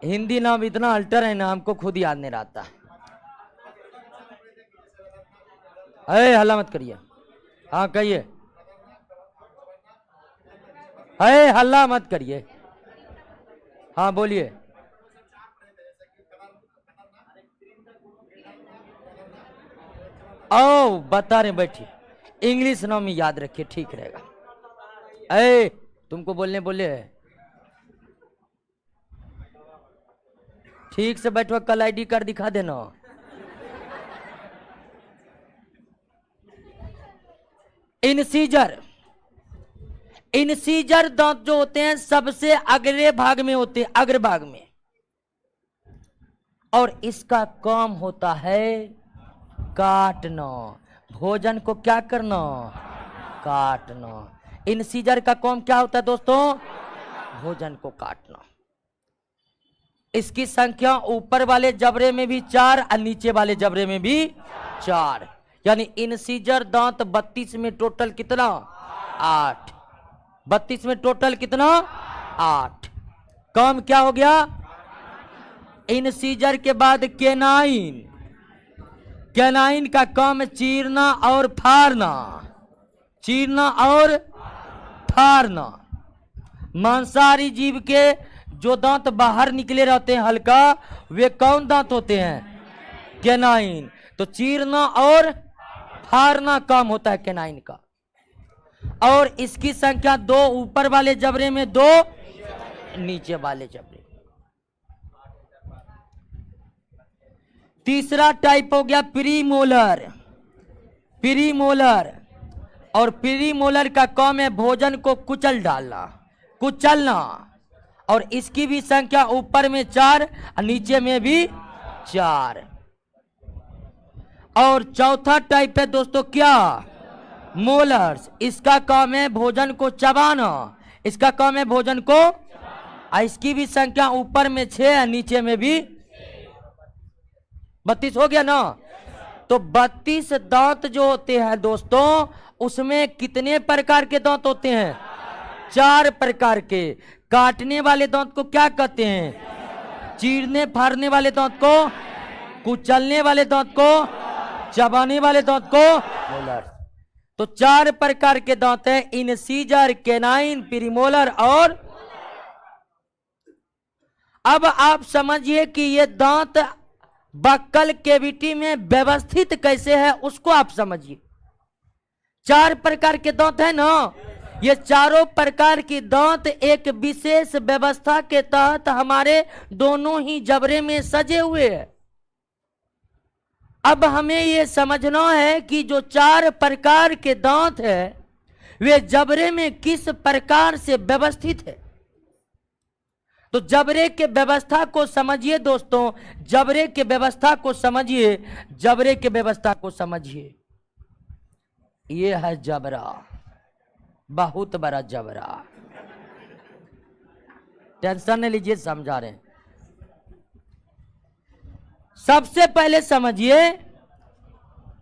हिंदी नाम इतना अल्टर है ना, हमको खुद याद नहीं रहता। है हल्ला मत करिए। हाँ कहिए। है हल्ला मत करिए। हाँ बोलिए। ओ बता रहे, बैठिए। इंग्लिश नाम में याद रखिए, ठीक रहेगा। ए तुमको बोलने बोले ठीक से बैठो, कल ID कार्ड दिखा देना। इनसीजर, इनसीजर दांत जो होते हैं सबसे अगले भाग में होते हैं, अग्रभाग में। और इसका काम होता है काटना। भोजन को क्या करना? काटना। इनसीजर का काम क्या होता है दोस्तों? भोजन को काटना। इसकी संख्या ऊपर वाले जबड़े में भी 4 और नीचे वाले जबड़े में भी 4। यानी इनसीजर दांत 32 में टोटल कितना? 8। 32 में टोटल कितना? 8। काम क्या हो गया? इनसीजर के बाद केनाइन। केनाइन का काम चीरना और फाड़ना। चीरना और फाड़ना। मांसाहारी जीव के जो दांत बाहर निकले रहते हैं हल्का, वे कौन दांत होते हैं? केनाइन। तो चीरना और फाड़ना काम होता है केनाइन का। और इसकी संख्या 2 ऊपर वाले जबड़े में, 2 नीचे वाले जबड़े। तीसरा टाइप हो गया प्रीमोलर। प्रीमोलर, और प्रीमोलर का काम है भोजन को कुचल डालना, कुचलना। और इसकी भी संख्या ऊपर में 4 और नीचे में भी 4। और चौथा टाइप है दोस्तों क्या? मोलर्स। इसका काम है भोजन को चबाना। इसका काम है भोजन को, इसकी भी संख्या ऊपर में 6 और नीचे में भी 32 हो गया ना। तो 32 दांत जो होते हैं दोस्तों, उसमें कितने प्रकार के दांत होते हैं? 4 प्रकार के। काटने वाले दांत को क्या कहते हैं? चीरने फाड़ने वाले दांत को, कुचलने वाले दांत को, चबाने वाले दांत को मोलर। तो 4 प्रकार के दांत हैं, इनसीजर, केनाइन, प्रीमोलर और। अब आप समझिए कि ये दांत बक्कल कैविटी में व्यवस्थित कैसे है, उसको आप समझिए। 4 प्रकार के दांत है ना, ये चारों प्रकार की दांत एक विशेष व्यवस्था के तहत हमारे दोनों ही जबड़े में सजे हुए हैं। अब हमें ये समझना है कि जो 4 प्रकार के दांत है वे जबड़े में किस प्रकार से व्यवस्थित है। तो जबड़े के व्यवस्था को समझिए दोस्तों, जबड़े के व्यवस्था को समझिए, जबड़े के व्यवस्था को समझिए। ये है जबड़ा, बहुत बड़ा जबड़ा, टेंशन नहीं लीजिए, समझा रहे हैं। सबसे पहले समझिए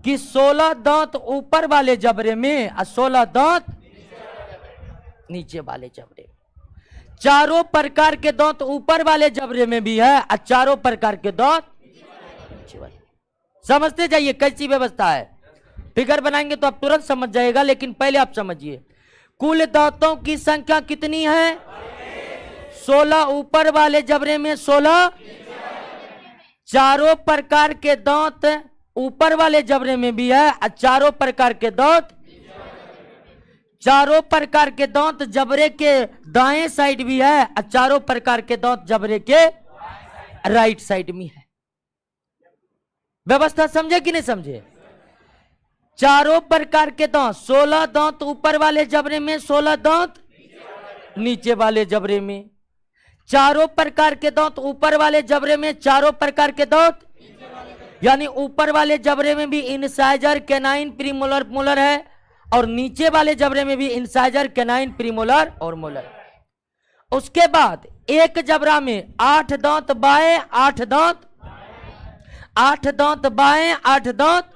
कि 16 दांत ऊपर वाले जबड़े में और 16 दांत नीचे वाले जबड़े में। चारों प्रकार के दांत ऊपर वाले जबड़े में भी है और चारों प्रकार के दांत नीचे वाले। समझते जाइए कैसी व्यवस्था है। फिगर बनाएंगे तो आप तुरंत समझ जाएगा, लेकिन पहले आप समझिए कुल दांतों की संख्या कितनी है? 16 ऊपर वाले जबड़े में, 16 चारों प्रकार के दांत ऊपर वाले जबड़े में भी है और चारों प्रकार के दांत, चारों प्रकार के दांत जबड़े के दाएं साइड भी है और चारों प्रकार के दांत जबड़े के राइट साइड में है। व्यवस्था समझे कि नहीं समझे? चारों प्रकार के दांत, 16 दांत ऊपर वाले जबड़े में, 16 दांत नीचे वाले जबड़े में। चारों प्रकार के दांत ऊपर वाले जबड़े में, चारों प्रकार के दांत, यानी ऊपर वाले जबड़े में भी इंसाइजर, कैनाइन, प्रीमोलर, मोलर है और नीचे वाले जबड़े में भी इंसाइजर, कैनाइन, प्रीमोलर और मोलर। उसके बाद एक जबड़ा में 8 दांत बाएं, 8 दांत, 8 दांत बाएं, 8 दांत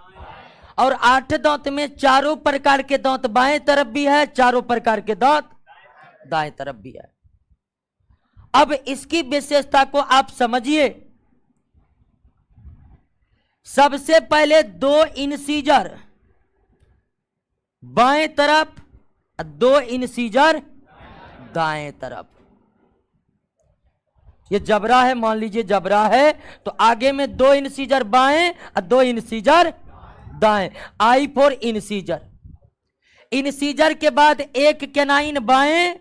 और 8 दांत में चारों प्रकार के दांत बाएं तरफ भी है, चारों प्रकार के दांत दाएं तरफ भी है। अब इसकी विशेषता को आप समझिए। सबसे पहले 2 इंसीजर बाएं तरफ, 2 इंसीजर दाएं तरफ। ये जबड़ा है, मान लीजिए जबड़ा है, तो आगे में 2 इंसीजर बाएं और 2 इंसीजर दाएं, आई फॉर इंसीजर। इंसीजर के बाद एक कैनाइन बाएं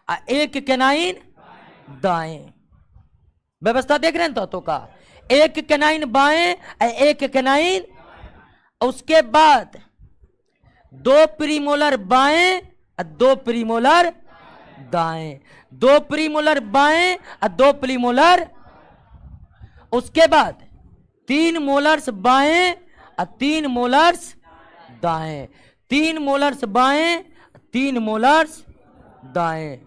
और एक कैनाइन दाएं। व्यवस्था देख रहे हैं तो का, एक कैनाइन बाएं और एक कैनाइन, उसके बाद 2 प्रीमोलर बाएं और 2 प्रीमोलर दाएं, 2 प्रीमोलर बाएं और 2 प्रीमोलर, उसके बाद 3 मोलर्स बाएं और 3 मोलर्स दाएं, 3 मोलर्स बाएं, 3 मोलर्स दाएं।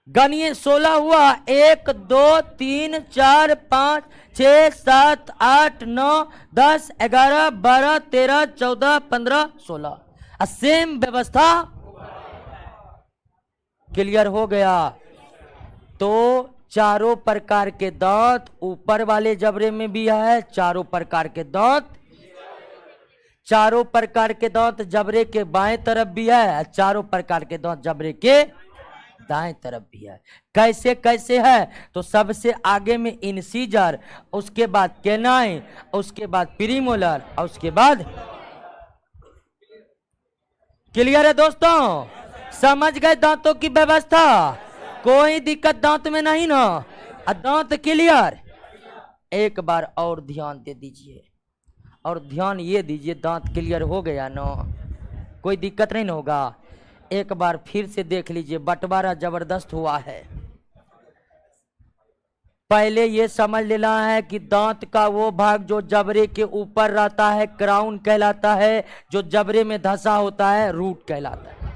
गणिए 16 हुआ, 1 2 3 4 5 6 7 8 9 10 11 12 13 14 15 16। सेम व्यवस्था क्लियर हो गया। तो चारों प्रकार के दांत ऊपर वाले जबड़े में भी है, चारों प्रकार के दांत, चारों प्रकार के दांत जबड़े के बाएं तरफ भी है, चारों प्रकार के दांत जबड़े के दाएं तरफ भी है। कैसे कैसे है? तो सबसे आगे में इंसीजर, उसके बाद कैनाइन, उसके बाद प्रीमोलर और उसके बाद। क्लियर है दोस्तों? समझ गए दांतों की व्यवस्था? कोई दिक्कत दांत में नहीं ना? दांत क्लियर? एक बार और ध्यान दे दीजिए, और ध्यान ये दीजिए, दांत क्लियर हो गया ना, कोई दिक्कत नहीं होगा। एक बार फिर से देख लीजिए, बंटवारा जबरदस्त हुआ है। पहले ये समझ लेना है कि दांत का वो भाग जो जबड़े के ऊपर रहता है क्राउन कहलाता है, जो जबड़े में धंसा होता है रूट कहलाता है।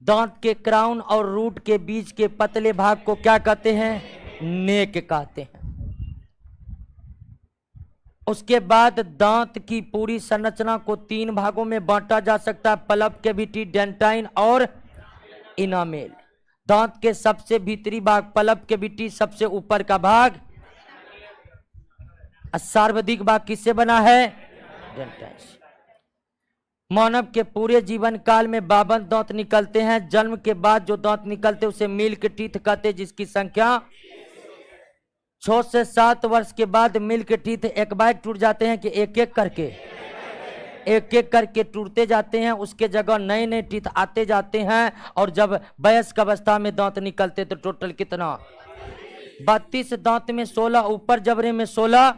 दांत के क्राउन और रूट के बीच के पतले भाग को क्या कहते हैं? नेक कहते हैं। उसके बाद दांत की पूरी संरचना को 3 भागों में बांटा जा सकता है, पल्प, कैविटी, डेंटाइन और इनामेल। दांत के सबसे भीतरी भाग पल्प, कैविटी, सबसे ऊपर का भाग, सर्वाधिक भाग किससे बना है? डेंटाइन। मानव के पूरे जीवन काल में 52 दांत निकलते हैं। जन्म के बाद जो दांत निकलते हैं उसे मिल्क टीथ कहते हैं, जिसकी संख्या 6 से 7 वर्ष के बाद मिल्क टीथ एक बार टूट जाते हैं कि एक एक करके? एक एक करके टूटते जाते हैं, उसके जगह नए नए टीथ आते जाते हैं। और जब वयस्क अवस्था में दांत निकलते तो टोटल कितना, 32 दांत में 16 ऊपर जबड़े में 16,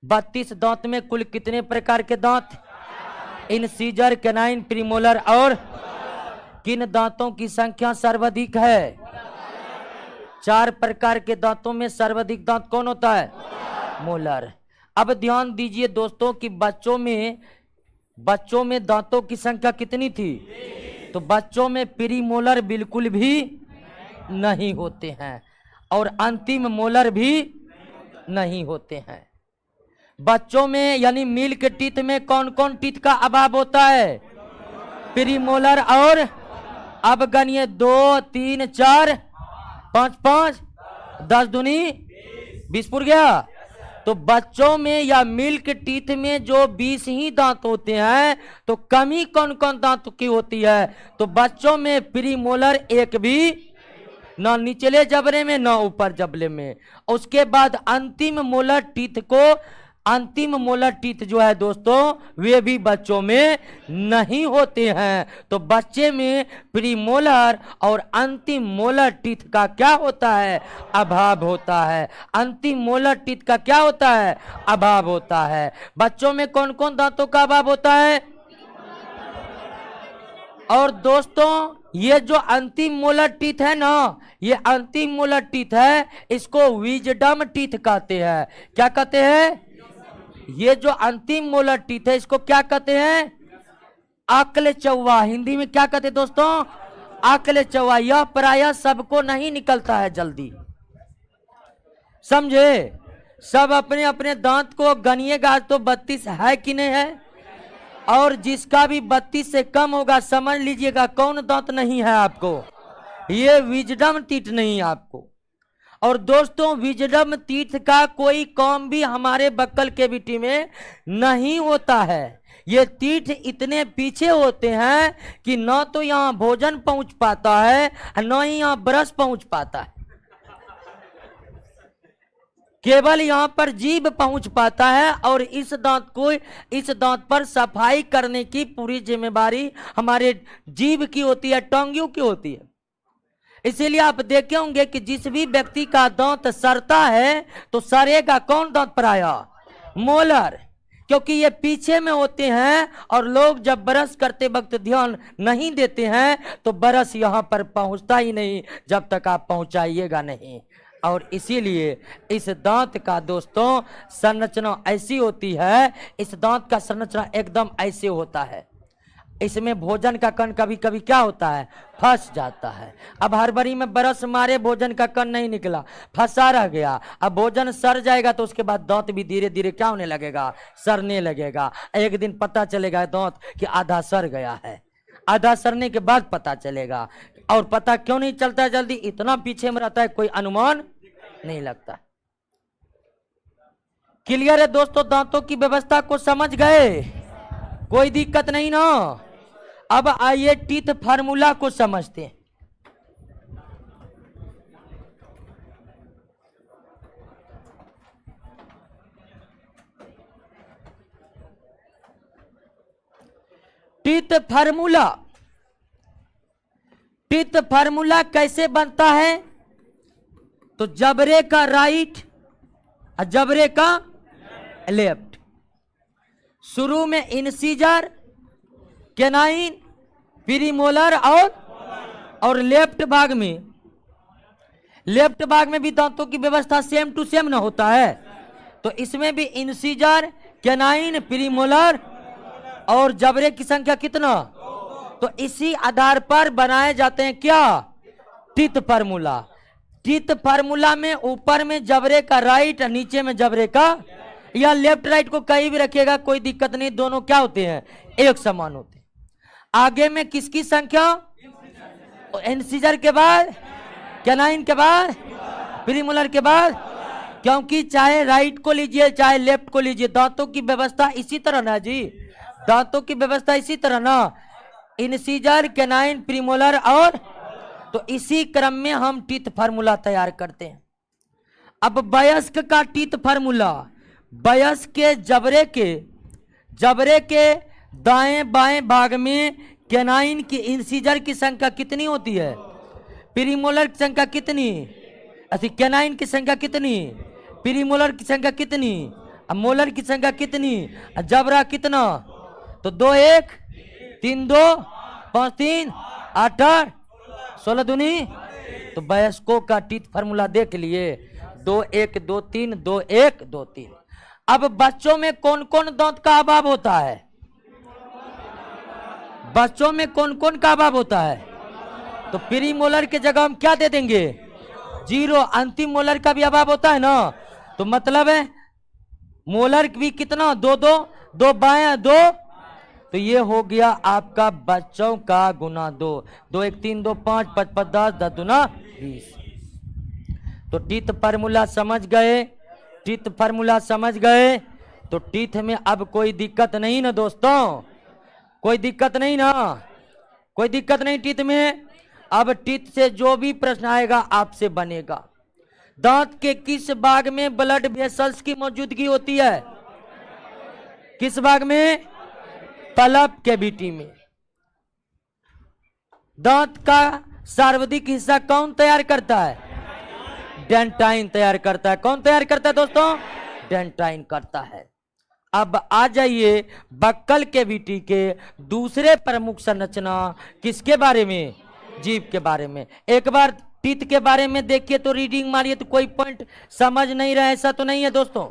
32 दांत में कुल कितने प्रकार के दांत, इंसीजर, कैनाइन, प्रीमोलर और किन दांतों की संख्या सर्वाधिक है, 4 प्रकार के दांतों में सर्वाधिक दांत कौन होता है, मोलर। अब ध्यान दीजिए दोस्तों कि बच्चों में दांतों की संख्या कितनी थी, तो बच्चों में प्रीमोलर बिल्कुल भी नहीं होते हैं और अंतिम मोलर भी नहीं होते हैं। बच्चों में यानी मिल्क टीथ में कौन कौन टीथ का अभाव होता है, प्रीमोलर और, अब गनिए 2 3 4 5 5 10 दूनी 20 पुर गया। तो बच्चों में या मिल्क टीथ में जो 20 ही दांत होते हैं तो कमी कौन कौन दांत की होती है, तो बच्चों में प्रीमोलर एक भी, ना निचले जबड़े में ना ऊपर जबड़े में। उसके बाद अंतिम मोलर टीथ जो है दोस्तों वे भी बच्चों में नहीं होते हैं। तो बच्चे में प्रीमोलर और अंतिम मोलर टीथ का क्या होता है, अभाव होता है। अंतिम मोलर टीथ का क्या होता है, अभाव होता है। बच्चों में कौन कौन दांतों का अभाव होता है, और दोस्तों ये जो अंतिम मोलर टीथ है ना, ये अंतिम मोलर टीथ है, इसको विजडम टीथ कहते हैं। क्या कहते हैं, ये जो अंतिम मोलर टीथ है इसको क्या कहते हैं, अक्ल चौवा। हिंदी में क्या कहते हैं दोस्तों, अक्ल चौवा। यह प्रायः सबको नहीं निकलता है जल्दी, समझे। सब अपने अपने दांत को गनिएगा तो 32 है कि नहीं है, और जिसका भी 32 से कम होगा समझ लीजिएगा कौन दांत नहीं है आपको, ये विजडम टीथ नहीं है आपको। और दोस्तों विजडम टीथ का कोई काम भी हमारे बक्कल कैविटी में नहीं होता है। ये टीथ इतने पीछे होते हैं कि न तो यहाँ भोजन पहुंच पाता है न ही यहाँ ब्रश पहुंच पाता है, केवल यहाँ पर जीभ पहुंच पाता है। और इस दांत पर सफाई करने की पूरी जिम्मेदारी हमारे जीभ की होती है, टोंगियों की होती है। इसीलिए आप देखे होंगे कि जिस भी व्यक्ति का दांत सड़ता है तो सड़ेगा कौन दांत प्रायः, मोलर, क्योंकि ये पीछे में होते हैं। और लोग जब ब्रश करते वक्त ध्यान नहीं देते हैं तो ब्रश यहाँ पर पहुंचता ही नहीं जब तक आप पहुंचाइएगा नहीं। और इसीलिए इस दांत का दोस्तों संरचना ऐसी होती है, इस दांत का संरचना एकदम ऐसे होता है। इसमें भोजन का कण कभी कभी क्या होता है, फंस जाता है। अब हड़बड़ी में ब्रश मारे भोजन का कण नहीं निकला, फंसा रह गया। अब भोजन सड़ जाएगा तो उसके बाद दांत भी धीरे धीरे क्या होने लगेगा, सड़ने लगेगा। एक दिन पता चलेगा दांत कि आधा सड़ गया है, आधा सड़ने के बाद पता चलेगा। और पता क्यों नहीं चलता है जल्दी, इतना पीछे में रहता है कोई अनुमान नहीं लगता। क्लियर है दोस्तों, दांतों की व्यवस्था को समझ गए, कोई दिक्कत नहीं ना। अब आइए टीथ फार्मूला को समझते हैं। टीथ फार्मूला कैसे बनता है, तो जबड़े का राइट और जबड़े का लेफ्ट। शुरू में इंसीजर, कैनाइन, प्रीमोलर और लेफ्ट भाग में भी दांतों की व्यवस्था सेम टू सेम ना होता है। तो इसमें भी इंसीजर, कैनाइन, प्रीमोलर और जबड़े की संख्या कितना, तो इसी आधार पर बनाए जाते हैं क्या, टीथ फार्मूला। टीथ फार्मूला में ऊपर में जबड़े का राइट, नीचे में जबड़े का, या लेफ्ट राइट को कहीं भी रखिएगा कोई दिक्कत नहीं, दोनों क्या होते हैं, एक समान होते हैं। आगे में किसकी संख्या, इंसीजर के बाद, कैनाइन के बाद, प्रीमोलर के बाद, क्योंकि चाहे राइट को लीजिए चाहे लेफ्ट को लीजिए दांतों की व्यवस्था इसी तरह ना जी, दांतों की व्यवस्था इसी तरह ना, इंसीजर, कैनाइन, प्रीमोलर और, तो इसी क्रम में हम टीथ फार्मूला तैयार करते हैं। अब वयस्क का टीथ फार्मूला, वयस्क के जबड़े के दाएं बाएं भाग में कैनाइन की इंसीजर की संख्या कितनी होती है? प्रीमोलर की संख्या कितनी? ऐसी कैनाइन की संख्या कितनी? प्रीमोलर की संख्या कितनी? मोलर की संख्या कितनी? जबड़ा कितना? तो 2 1 3 2 5 3 8 8 16 दूनी। तो वयस्कों का टीथ फार्मूला देख लिए, 2 1 2 3 2 1 2 3। अब बच्चों में कौन कौन दांत का अभाव होता है? बच्चों में कौन कौन का अभाव होता है? तो प्री मोलर के जगह हम क्या दे देंगे? 0। अंतिम मोलर का भी अभाव होता है ना, तो मतलब है मोलर भी कितना? 2 2 2 बाया 2। तो ये हो गया आपका बच्चों का गुना 2। 2 1 3 2 5 5 5 10 10 दूना 20। तो टीथ फार्मूला समझ गए? टीथ फार्मूला समझ गए? तो टीथ में अब कोई दिक्कत नहीं ना दोस्तों? कोई दिक्कत नहीं ना? कोई दिक्कत नहीं टीथ में। अब टीथ से जो भी प्रश्न आएगा आपसे बनेगा। दांत के किस भाग में ब्लड वेसल्स की मौजूदगी होती है? किस भाग में? पल्प कैविटी में। दांत का सर्वाधिक हिस्सा कौन तैयार करता है? डेंटाइन तैयार करता है। कौन तैयार करता है दोस्तों? डेंटाइन करता है। अब आ जाइए बक्कल कैविटी के दूसरे प्रमुख संरचना किसके बारे में? जीभ के बारे में। एक बार टीथ के बारे में देखिए तो रीडिंग मारिए, तो कोई पॉइंट समझ नहीं रहा, ऐसा तो नहीं है दोस्तों?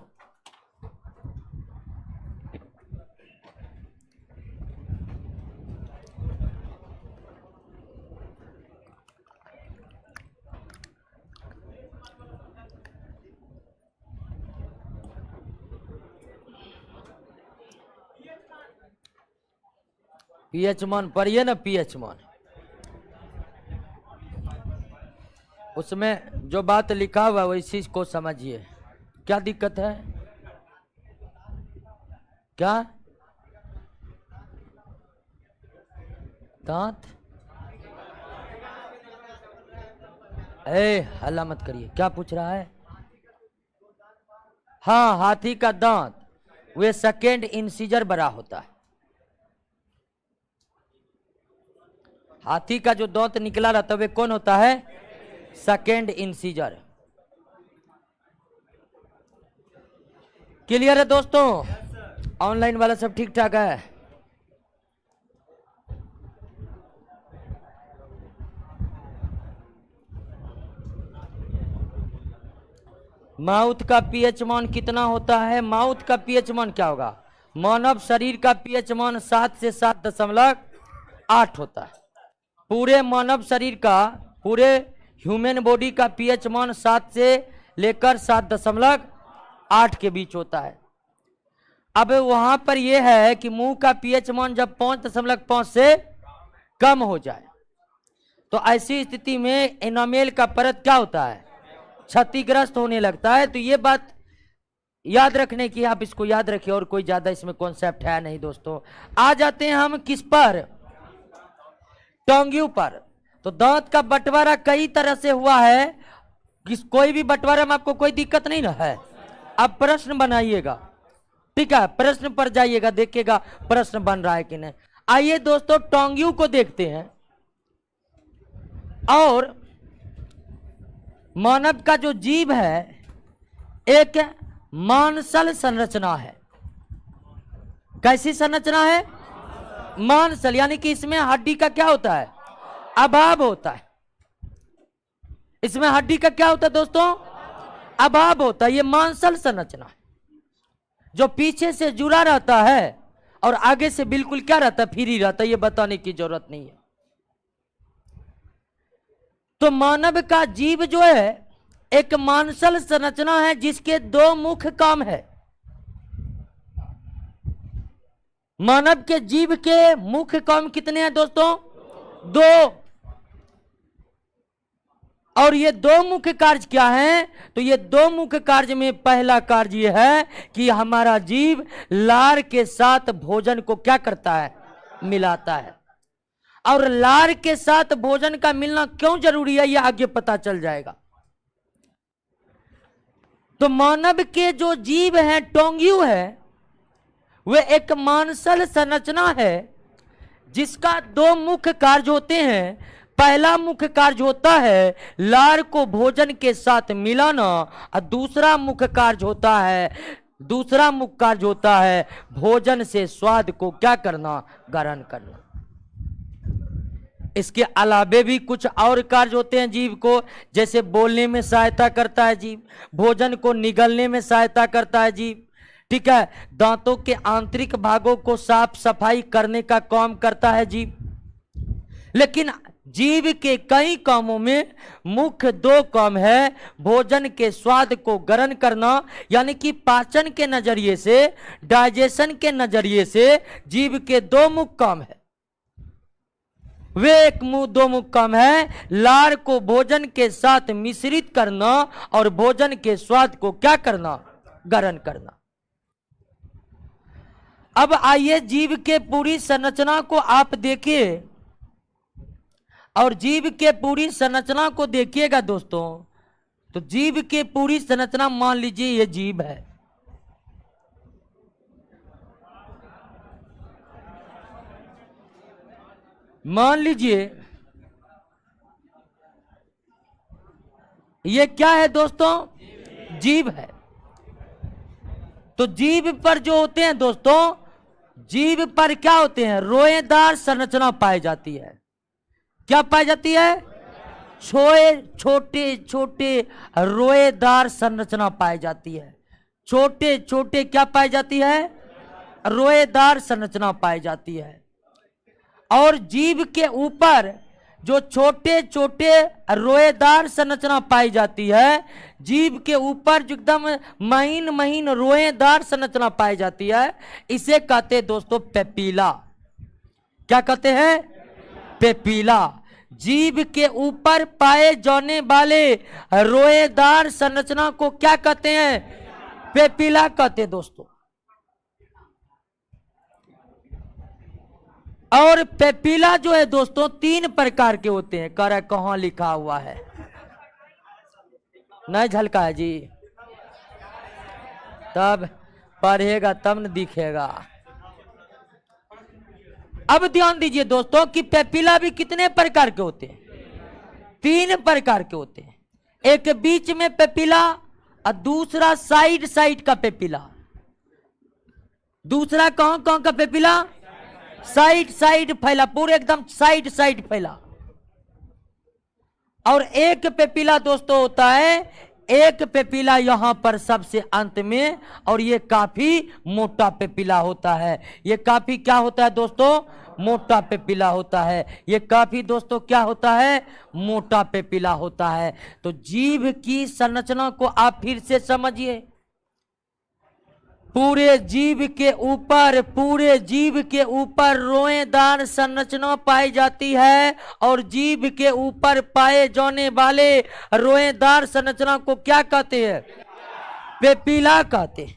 पीएच मान पढ़िए ना, पीएच मान। उसमें जो बात लिखा हुआ है वही चीज को समझिए। क्या दिक्कत है? क्या दांत? हल्ला मत करिए। क्या पूछ रहा है? हाँ, हाथी का दांत वे सेकेंड इंसीजर बड़ा होता है। हाथी का जो दांत निकला रहता है वे कौन होता है? Second incisor. क्लियर है दोस्तों? ऑनलाइन वाला सब ठीक ठाक है? माउथ का पीएच मान कितना होता है? माउथ का पीएच मान क्या होगा? मानव शरीर का पीएच मान 7 से 7.8 होता है। पूरे मानव शरीर का, पूरे ह्यूमन बॉडी का पीएच मान 7 से लेकर 7.8 के बीच होता है। अब वहां पर यह है कि मुंह का पीएच मान जब 5.5 से कम हो जाए तो ऐसी स्थिति में एनामेल का परत क्या होता है? क्षतिग्रस्त होने लगता है। तो ये बात याद रखने की, आप इसको याद रखिए, और कोई ज्यादा इसमें कॉन्सेप्ट है नहीं दोस्तों। आ जाते हैं हम किस पर? टोंग्यू पर। तो दांत का बंटवारा कई तरह से हुआ है। कोई भी बंटवारा में आपको कोई दिक्कत नहीं ना है। अब प्रश्न बनाइएगा, ठीक है? प्रश्न पर जाइएगा, देखिएगा प्रश्न बन रहा है कि नहीं। आइए दोस्तों टोंग्यू को देखते हैं। और मानव का जो जीभ है एक मांसल संरचना है। कैसी संरचना है? मांसल, यानी कि इसमें हड्डी का क्या होता है? अभाव होता है। इसमें हड्डी का क्या होता है दोस्तों? अभाव होता है। ये मांसल संरचना है जो पीछे से जुड़ा रहता है और आगे से बिल्कुल क्या रहता है? फ्री रहता है। ये बताने की जरूरत नहीं है। तो मानव का जीभ जो है एक मांसल संरचना है जिसके 2 मुख्य काम है। मानव के जीभ के मुख्य काम कितने हैं दोस्तों? 2। और ये 2 मुख्य कार्य क्या हैं? तो ये 2 मुख्य कार्य में पहला कार्य यह है कि हमारा जीभ लार के साथ भोजन को क्या करता है? मिलाता है। और लार के साथ भोजन का मिलना क्यों जरूरी है यह आगे पता चल जाएगा। तो मानव के जो जीभ है, टोंग्यू है, वे एक मांसल संरचना है जिसका दो मुख्य कार्य होते हैं। पहला मुख्य कार्य होता है लार को भोजन के साथ मिलाना और दूसरा मुख्य कार्य होता है भोजन से स्वाद को क्या करना, ग्रहण करना। इसके अलावे भी कुछ और कार्य होते हैं जीव को, जैसे बोलने में सहायता करता है जीव, भोजन को निगलने में सहायता करता है जीव, ठीक है, दांतों के आंतरिक भागों को साफ सफाई करने का काम करता है जीव। लेकिन जीव के कई कामों में मुख्य दो काम है, भोजन के स्वाद को ग्रहण करना यानी कि पाचन के नजरिए से, डाइजेशन के नजरिए से जीव के दो मुख्य काम है। वे दो मुख्य काम है, लार को भोजन के साथ मिश्रित करना और भोजन के स्वाद को क्या करना, ग्रहण करना। अब आइए जीव के पूरी संरचना को आप देखिए और जीव के पूरी संरचना को देखिएगा दोस्तों। तो जीव के पूरी संरचना मान लीजिए ये जीव है, मान लीजिए ये क्या है दोस्तों, जीव है। तो जीव पर जो होते हैं दोस्तों, जीव पर क्या होते हैं, रोएदार संरचना पाई जाती है। क्या पाई जाती है, छोटे छोटे रोएदार संरचना पाई जाती है। छोटे छोटे क्या पाई जाती है, रोएदार संरचना पाई जाती है। और जीव के ऊपर जो छोटे छोटे रोएदार संरचना पाई जाती है, जीव के ऊपर जो एकदम महीन महीन रोएदार संरचना पाई जाती है, इसे कहते हैं दोस्तों पेपीला। क्या कहते हैं, पेपीला। जीव के ऊपर पाए जाने वाले रोएदार संरचना को क्या कहते हैं, पेपीला कहते हैं दोस्तों। और पेपीला जो है दोस्तों तीन प्रकार के होते हैं। कह रहा कहां लिखा हुआ है, नहीं झलका है जी, तब पढ़ेगा तब न दिखेगा। अब ध्यान दीजिए दोस्तों कि पेपीला भी कितने प्रकार के होते हैं, तीन प्रकार के होते हैं। एक बीच में पेपीला और दूसरा साइड साइड का पेपीला। दूसरा कहां कहां का पेपीला, साइड साइड फैला, पूरे एकदम साइड साइड फैला। और एक पेपीला दोस्तों होता है, एक पेपीला यहां पर सबसे अंत में, और ये काफी मोटा पेपीला होता है। ये काफी क्या होता है दोस्तों, मोटा पेपीला होता है। ये काफी दोस्तों क्या होता है, मोटा पेपीला होता है। तो जीव की संरचना को आप फिर से समझिए। पूरे जीव के ऊपर रोएदार संरचना पाई जाती है, और जीव के ऊपर पाए जाने वाले रोएदार संरचना को क्या कहते हैं, पेपीला कहते हैं।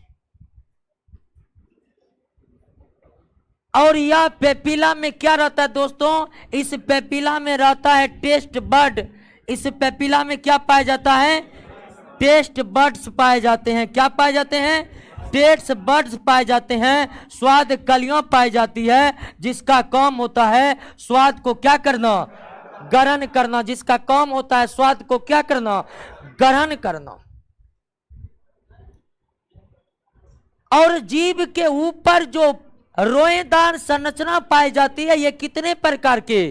और यह पेपीला में क्या रहता है दोस्तों, इस पेपीला में रहता है टेस्ट बड। इस पेपीला में क्या पाया जाता है, टेस्ट बड्स पाए जाते हैं। क्या पाए जाते हैं, टेस्ट बड्स पाए जाते हैं। स्वाद कलियां पाई जाती है, जिसका काम होता है स्वाद को क्या करना, ग्रहण करना। जिसका काम होता है स्वाद को क्या करना, ग्रहण करना। और जीव के ऊपर जो रोएदार संरचना पाई जाती है, ये कितने प्रकार के,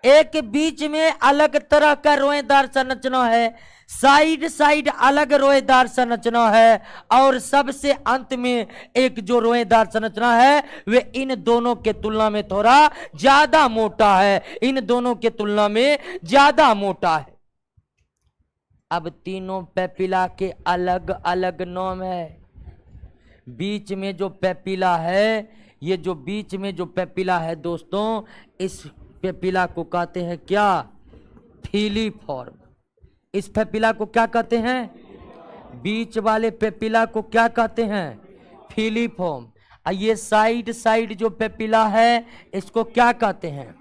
एक बीच में अलग तरह का रोएदार संरचना है, साइड साइड अलग रोएदार संरचना है, और सबसे अंत में एक जो रोएदार संरचना है वे इन दोनों के तुलना में थोड़ा ज्यादा मोटा है, इन दोनों के तुलना में ज्यादा मोटा है। अब तीनों पेपीला के अलग अलग नाम है। बीच में जो पेपीला है, ये जो बीच में जो पेपीला है दोस्तों, इस पेपीला को कहते हैं क्या, फीलीफॉर्म। इस पेपीला को क्या कहते हैं, बीच वाले पेपीला को क्या कहते हैं, फीलीफॉर्म। और ये साइड साइड जो पेपीला है इसको क्या कहते हैं,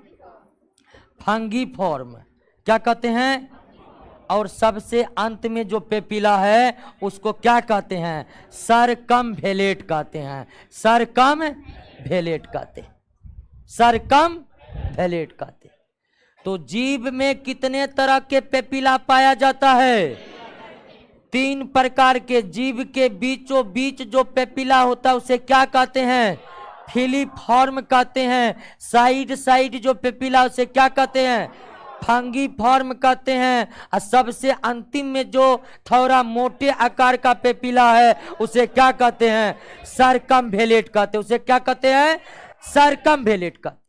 फंगीफॉर्म। क्या कहते हैं, और सबसे अंत में जो पेपिला है उसको क्या कहते हैं? सरकमवेलेट कहते हैं। सरकमवेलेट कहते हैं। सरकमवेलेट कहते हैं। तो जीभ में कितने तरह के पेपिला पाया जाता है? 3 प्रकार के। जीभ के बीचों बीच जो पेपिला होता है उसे क्या कहते हैं? फिलीफॉर्म कहते हैं। साइड साइड जो पेपिला उसे क्या कहते हैं? फंगीफॉर्म कहते हैं। और सबसे अंतिम में जो थोड़ा मोटे आकार का पेपिला है उसे क्या कहते हैं? सरकमवेलेट कहते हैं। उसे क्या कहते हैं? सरकमवेलेट कहते हैं।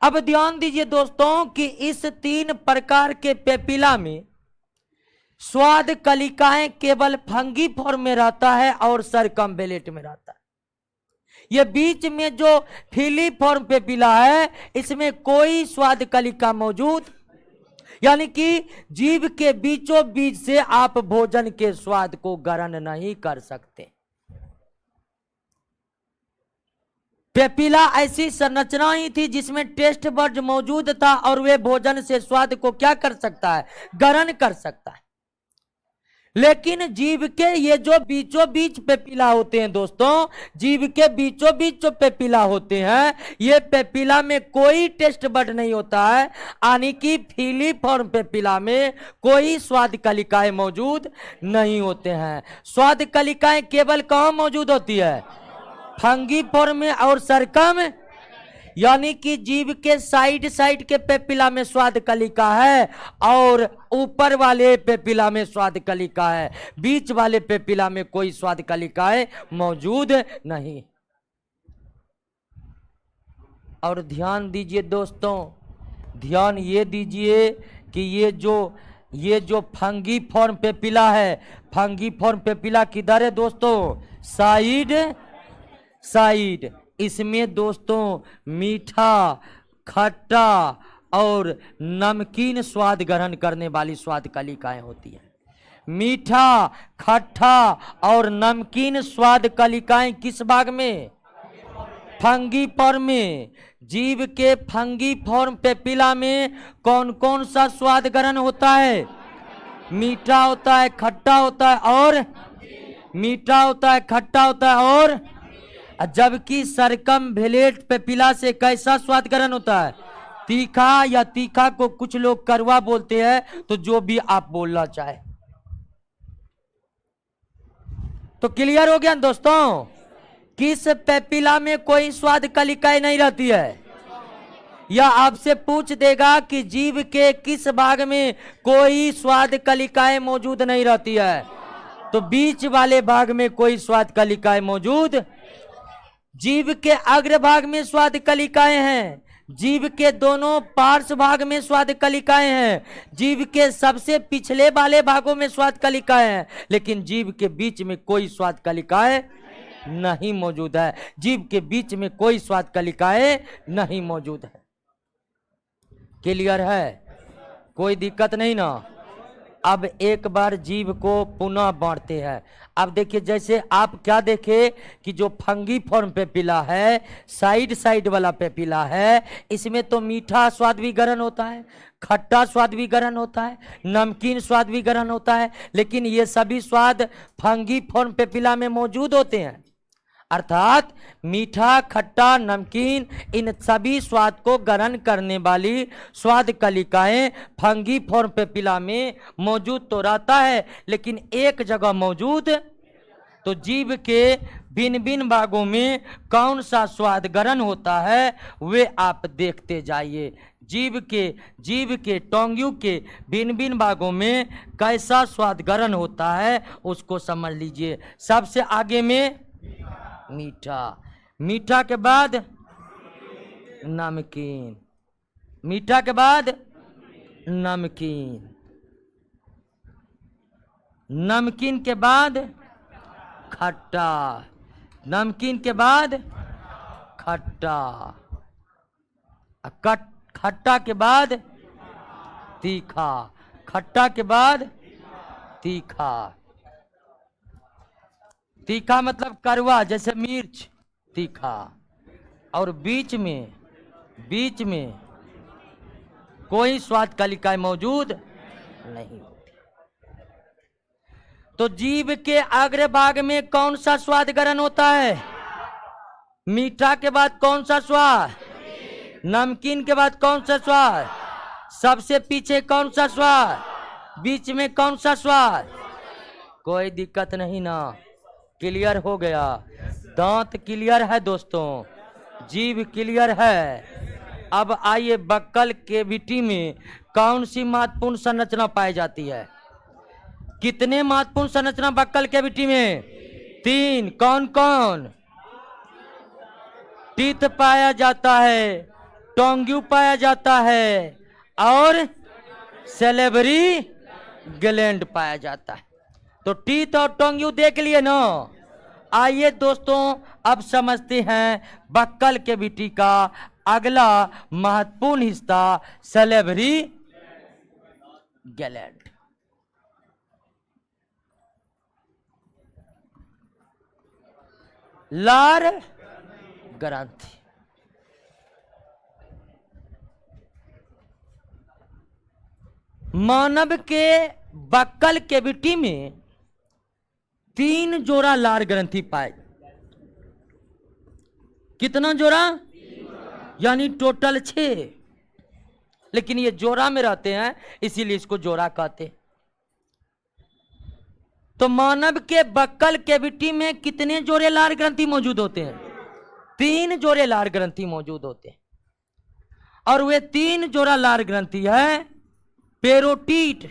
अब ध्यान दीजिए दोस्तों कि इस 3 प्रकार के पेपिला में स्वाद कलिकाएं केवल फंगीफॉर्म में रहता है और सरकमवेलेट में रहता है। ये बीच में जो फिलीफॉर्म पेपिला है इसमें कोई स्वाद कलिका मौजूद, यानी कि जीभ के बीचों बीच से आप भोजन के स्वाद को ग्रहण नहीं कर सकते। पेपिला ऐसी संरचना ही थी जिसमें टेस्ट बड्स मौजूद था और वे भोजन से स्वाद को क्या कर सकता है? ग्रहण कर सकता है। लेकिन जीभ के ये जो बीचों बीच पेपिला होते हैं दोस्तों, जीभ के बीचों बीच जो पेपिला होते हैं, ये पेपिला में कोई टेस्ट बड नहीं होता है, यानी कि फिलीफॉर्म पेपिला में कोई स्वाद कलिकाएं मौजूद नहीं होते हैं। स्वाद कलिकाएं केवल कहां मौजूद होती है? फंगीफॉर्म में और सरकम, यानी कि जीभ के साइड साइड के पेपिला में स्वाद कलिका है और ऊपर वाले पेपिला में स्वाद कलिका है। बीच वाले पेपिला में कोई स्वाद कलिकाएं मौजूद नहीं। और ध्यान दीजिए दोस्तों, ध्यान ये दीजिए कि ये जो फंगीफॉर्म पेपिला है, फंगीफॉर्म पेपिला किधर है दोस्तों? साइड। इसमें दोस्तों मीठा, खट्टा और नमकीन स्वाद ग्रहण करने वाली स्वाद कलिकाएं होती हैं। मीठा, खट्टा और नमकीन स्वाद कलिकाएं किस भाग में? फंगीफॉर्म में। जीभ के फंगीफॉर्म पेपिला में कौन कौन सा स्वाद ग्रहण होता है? मीठा होता है, खट्टा होता है और मीठा होता है, खट्टा होता है और जबकि सरकमवेलेट पेपिला से कैसा स्वाद ग्रहण होता है? तीखा, या तीखा को कुछ लोग कड़वा बोलते हैं, तो जो भी आप बोलना चाहे। तो क्लियर हो गया दोस्तों? किस पेपिला में कोई स्वाद कलिकाएं नहीं रहती है? या आपसे पूछ देगा कि जीभ के किस भाग में कोई स्वाद कलिकाएं मौजूद नहीं रहती है, तो बीच वाले भाग में कोई स्वाद कलिकाएं मौजूद। जीभ के अग्रभाग में स्वाद कलिकाएं हैं, जीभ के दोनों पार्श्व भाग में स्वाद कलिकाएं हैं, जीभ के सबसे पिछले वाले भागों में स्वाद कलिकाएं हैं, लेकिन जीभ के बीच में कोई स्वाद कलिकाएं नहीं मौजूद है। जीभ के बीच में कोई स्वाद कलिकाएं नहीं मौजूद है। क्लियर है? कोई दिक्कत नहीं ना? अब एक बार जीभ को पुनः बांटते हैं। अब देखिए, जैसे आप क्या देखे कि जो फंगीफॉर्म पेपिला है, साइड साइड वाला पेपिला है, इसमें तो मीठा स्वाद भी ग्रहण होता है, खट्टा स्वाद भी ग्रहण होता है, नमकीन स्वाद भी ग्रहण होता है, लेकिन ये सभी स्वाद फंगीफॉर्म पेपिला में मौजूद होते हैं। अर्थात मीठा, खट्टा, नमकीन, इन सभी स्वाद को ग्रहण करने वाली स्वाद कलिकाएं फंगीफॉर्म पेपिला में मौजूद तो रहता है, लेकिन एक जगह मौजूद। तो जीभ के भिन्न भिन्न भागों में कौन सा स्वाद ग्रहण होता है वे आप देखते जाइए। जीभ के टोंगियों के भिन्न भिन्न भागों में कैसा स्वाद ग्रहण होता है उसको समझ लीजिए। सबसे आगे में मीठा, मीठा के बाद नमकीन, मीठा के बाद नमकीन, नमकीन के बाद खट्टा, नमकीन के बाद खट्टा, खट्टा के बाद तीखा, खट्टा के बाद तीखा। तीखा मतलब कड़वा, जैसे मिर्च, तीखा। और बीच में कोई स्वाद कलिकाएं मौजूद नहीं होती। तो जीभ के अग्रभाग में कौन सा स्वाद ग्रहण होता है? मीठा के बाद कौन सा स्वाद? नमकीन के बाद कौन सा स्वाद? सबसे पीछे कौन सा स्वाद? बीच में कौन सा स्वाद? कोई दिक्कत नहीं ना, क्लियर हो गया। दांत क्लियर है दोस्तों, जीभ क्लियर है। अब आइए, बक्कल कैविटी में कौन सी महत्वपूर्ण संरचना पाई जाती है? कितने महत्वपूर्ण संरचना बक्कल कैविटी में? 3। कौन कौन? टीथ पाया जाता है, टोंग्यू पाया जाता है और सेलेबरी ग्लैंड पाया जाता है। तो टीथ और टोंग्यू देख लिए ना। आइए दोस्तों, अब समझते हैं बक्कल कैविटी का अगला महत्वपूर्ण हिस्सा, सेलेबरी ग्लैंड। लार ग्रंथि। मानव के बक्कल कैविटी में 3 जोड़ा लार ग्रंथि पाए। कितना जोड़ा? यानी टोटल 6, लेकिन ये जोड़ा में रहते हैं इसीलिए इसको जोड़ा कहते हैं। तो मानव के बक्कल कैविटी में कितने जोड़े लार ग्रंथि मौजूद होते हैं? 3 जोड़े लार ग्रंथि मौजूद होते हैं। और वे 3 जोड़ा लार ग्रंथि है पेरोटिड।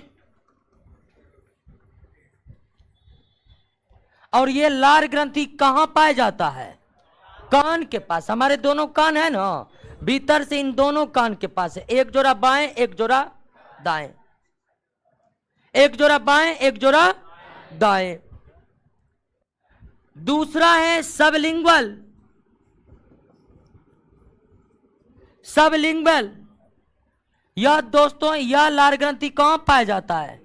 और ये लार ग्रंथि कहां पाया जाता है? कान के पास। हमारे दोनों कान है ना, भीतर से इन दोनों कान के पास है। एक जोड़ा बाएं, एक जोड़ा दाएं, एक जोड़ा बाएं, एक जोड़ा दाएं। दूसरा है सबलिंगुअल। सबलिंगुअल यह दोस्तों, यह लार ग्रंथि कहां पाया जाता है?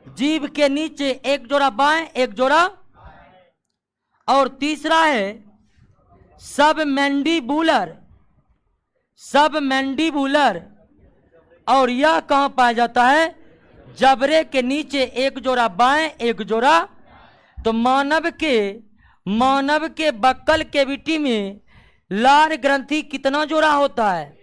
जीभ के नीचे, एक जोड़ा बाएं, एक जोड़ा। और तीसरा है सबमैंडिबुलर। सबमैंडिबुलर, और यह कहां पाया जाता है? जबड़े के नीचे, एक जोड़ा बाएं, एक जोड़ा। तो मानव के बक्कल कैविटी में लार ग्रंथि कितना जोड़ा होता है?